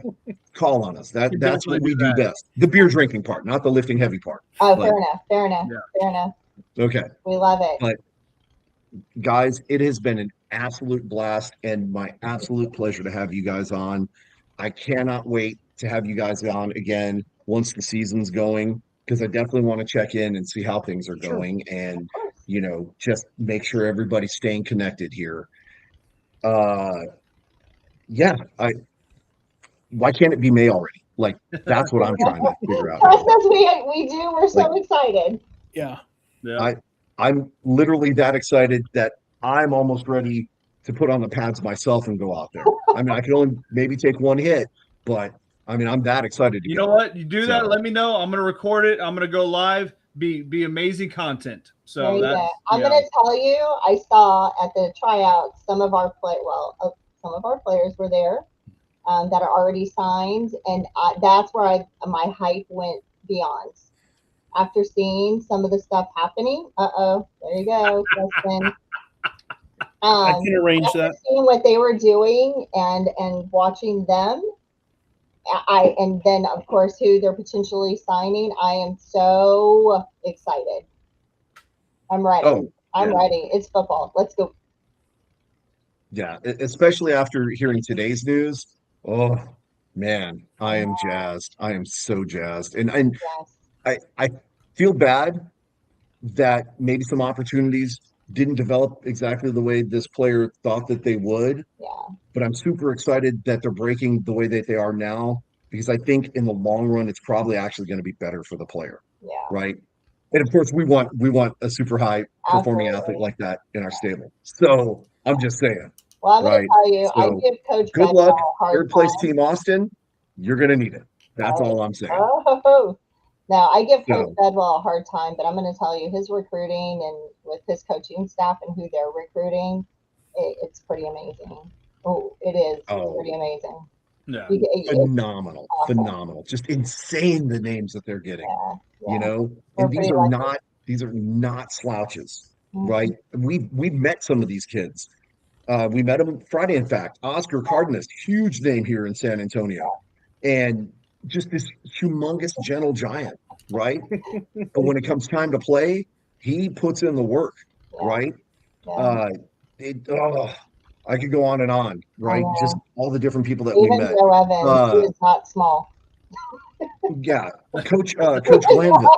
call on us. That's what we do best. The beer drinking part, not the lifting heavy part. Oh, fair enough. Yeah. Fair enough. Okay. We love it. But guys, it has been an absolute blast and my absolute pleasure to have you guys on. I cannot wait to have you guys on again once the season's going, because I definitely want to check in and see how things are going and, just make sure everybody's staying connected here. Why can't it be May already? Like, that's what I'm trying to figure out. Trust us, we do. We're so excited. Yeah. Yeah. I'm literally that excited that I'm almost ready to put on the pads myself and go out there. I mean, I can only maybe take one hit, but I mean, I'm that excited to You go. know what? You do that. So- Let me know. I'm gonna record it. I'm gonna go live. Be amazing content. There So you that's go. I'm going to tell you, I saw at the tryouts some of our some of our players were there that are already signed, and that's where my hype went beyond. After seeing some of the stuff happening, there you go, Weston. I can arrange After that. seeing what they were doing and watching them, and then of course who they're potentially signing, I am so excited. I'm ready. Oh, I'm yeah. ready. It's football. Let's go. Yeah, especially after hearing today's news. Oh man, I am jazzed. I am so jazzed. And Yes. I feel bad that maybe some opportunities didn't develop exactly the way this player thought that they would. Yeah. But I'm super excited that they're breaking the way that they are now because I think in the long run it's probably actually going to be better for the player, Yeah. right? And of course we want a super high performing Absolutely. athlete like that in our stable. So I'm just saying, Well, I'm going right? to tell you, I So give Coach good Bedwell luck, a hard third place time. team Austin. You're going to need it. That's Oh, all I'm saying. Oh, now I give Coach So Bedwell a hard time, but I'm going to tell you his recruiting and with his coaching staff and who they're recruiting, it's pretty amazing. Oh, it is. It's oh, pretty amazing. Yeah. It's phenomenal, awesome. phenomenal, just insane the names that they're getting. Yeah. You know, We're and pretty lucky. these are not slouches, Mhm. right? We've met some of these kids. We met them Friday, in fact. Oscar Cardenas, huge name here in San Antonio, and just this humongous gentle giant, right? But when it comes time to play, he puts in the work, Yeah. right? Yeah. I could go on and on, I right? know. Just all the different people that we Even met. Joe Evans, he is not small. Yeah, Coach Glanville,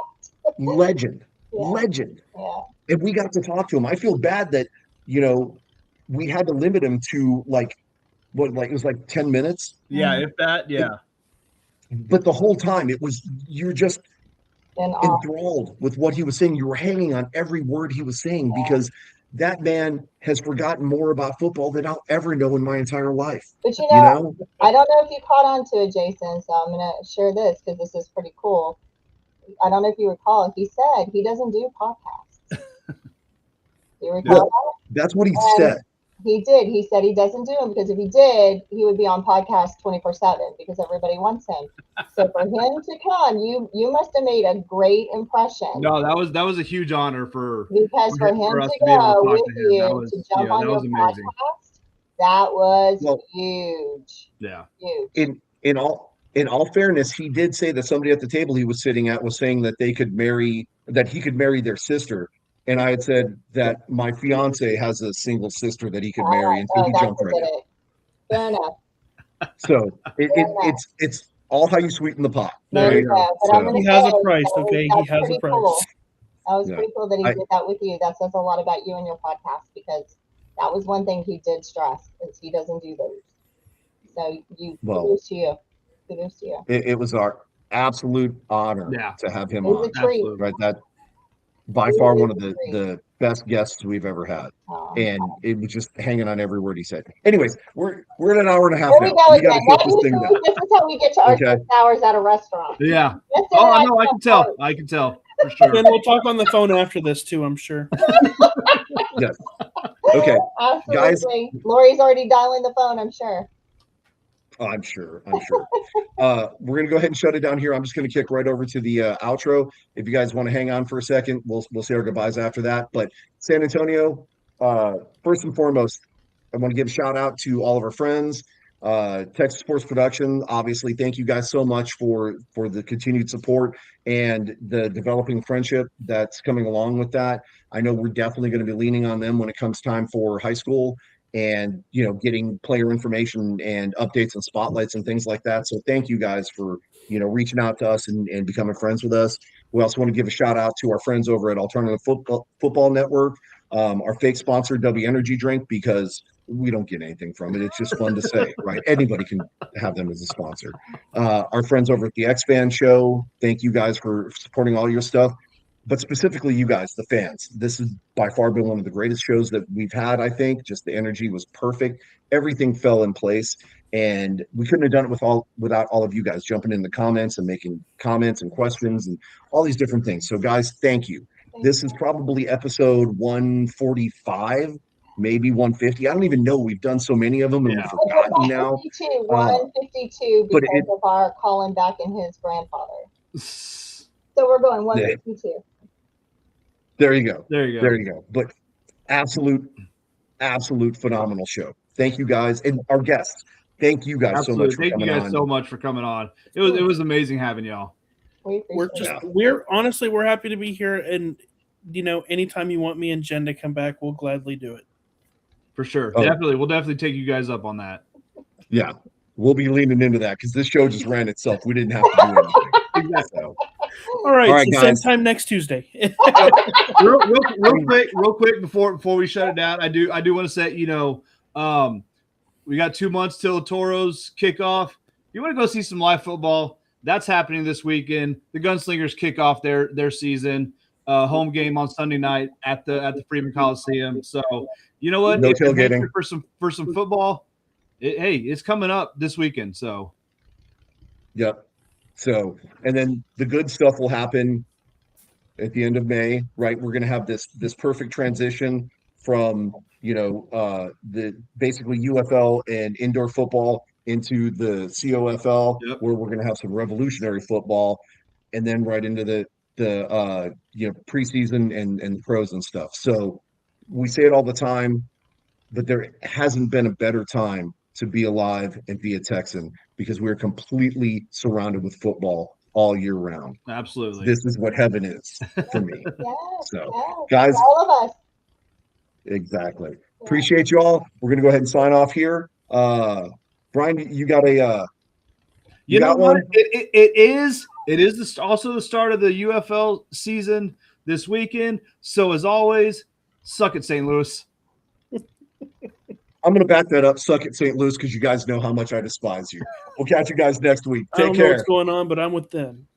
legend, Yeah. legend. Yeah. And we got to talk to him. I feel bad that, you know, we had to limit him to like it was like 10 minutes. Yeah. If that. Yeah. But the whole time you're just And enthralled with what he was saying. You were hanging on every word he was saying because that man has forgotten more about football than I'll ever know in my entire life. But You know? I don't know if you caught on to it, Jason, so I'm going to share this because this is pretty cool. I don't know if you recall, he said he doesn't do podcasts. Do you recall Well, that's what he said. He did. He said he doesn't do them because if he did, he would be on podcast 24/7 because everybody wants him. So for him to come, you must have made a great impression. No, that was a huge honor for him us to to be able to go talk with to him. you That was, to jump on that your was amazing. podcast, that was Well, huge. Yeah. Huge. In all fairness, he did say that somebody at the table he was sitting at was saying that he could marry their sister. And I had said that my fiance has a single sister that he could marry, and so he jumped right in. Fair enough. So it's all how you sweeten the pot. There Right? you go. But I'm gonna He has say, a price, okay? He that's has a pretty price. cool. That was Yeah. pretty cool that he did that with you. That says a lot about you and your podcast because that was one thing he did stress is he doesn't do those. So kudos to you. Kudos to you. It was our absolute honor to have him It was on. a treat. Absolutely. Right, that by far one of the best guests we've ever had, and it was just hanging on every word he said. Anyways, we're at an hour and a half There we now. go We got to again. get this thing done. This is how we get to our Okay. 6 hours at a restaurant. Yeah. That's Oh, it. no, I can tell. I can tell for sure. And we'll talk on the phone after this too, I'm sure. Yes. Okay, guys. Absolutely. Lori's already dialing the phone, I'm sure. Oh, I'm sure. We're gonna go ahead and shut it down here. I'm just gonna kick right over to the outro. If you guys want to hang on for a second, we'll say our goodbyes after that. But San Antonio, first and foremost, I want to give a shout out to all of our friends, Texas Sports Production. Obviously, thank you guys so much for the continued support and the developing friendship that's coming along with that. I know we're definitely going to be leaning on them when it comes time for high school and getting player information and updates and spotlights and things like that. So thank you guys for reaching out to us and becoming friends with us. We also want to give a shout out to our friends over at Alternative Football Network, our fake sponsor W Energy drink, because we don't get anything from it. It's just fun to say, right? Anybody can have them as a sponsor. Our friends over at the X Fan Show, thank you guys for supporting all your stuff. but specifically you guys, the fans. This has by far been one of the greatest shows that we've had, I think. Just the energy was perfect. Everything fell in place. And we couldn't have done it without all of you guys jumping in the comments and making comments and questions and all these different things. So, guys, thank you. This is probably episode 145, maybe 150. I don't even know. We've done so many of them and we've forgotten now. 152 because of our calling back in his grandfather. So we're going 152. There you go. There you go. There you go. But absolute phenomenal show. Thank you guys. And our guests. Thank you guys so much for coming on. Thank you guys so much for coming on. It was amazing having y'all. We're honestly, we're happy to be here, and anytime you want me and Jen to come back, we'll gladly do it. For sure. Definitely. We'll definitely take you guys up on that. Yeah. We'll be leaning into that because this show just ran itself. We didn't have to do anything. Exactly. So. All right, so guys. same time next Tuesday. real quick before we shut it down, I do want to say, we got 2 months till the Toros kick off. You want to go see some live football? That's happening this weekend. The Gunslingers kick off their season. Home game on Sunday night at the Freeman Coliseum. So you know what? No if you're tailgating for some football. It's coming up this weekend. So yep. So and then the good stuff will happen at the end of May, right? We're gonna have this perfect transition from the basically UFL and indoor football into the COFL, where we're going to have some revolutionary football, and then right into the preseason and the pros and stuff. So we say it all the time, but there hasn't been a better time to be alive and be a Texan because we're completely surrounded with football all year round. Absolutely. This is what heaven is for me. Yes, guys, all of us. Exactly. Yeah. Appreciate you all. We're going to go ahead and sign off here. Brian, you got a you got one? It is also the start of the UFL season this weekend. So as always, suck it, St. Louis. I'm going to back that up. Suck it, St. Louis, because you guys know how much I despise you. We'll catch you guys next week. Take care. I don't know what's going on, but I'm with them.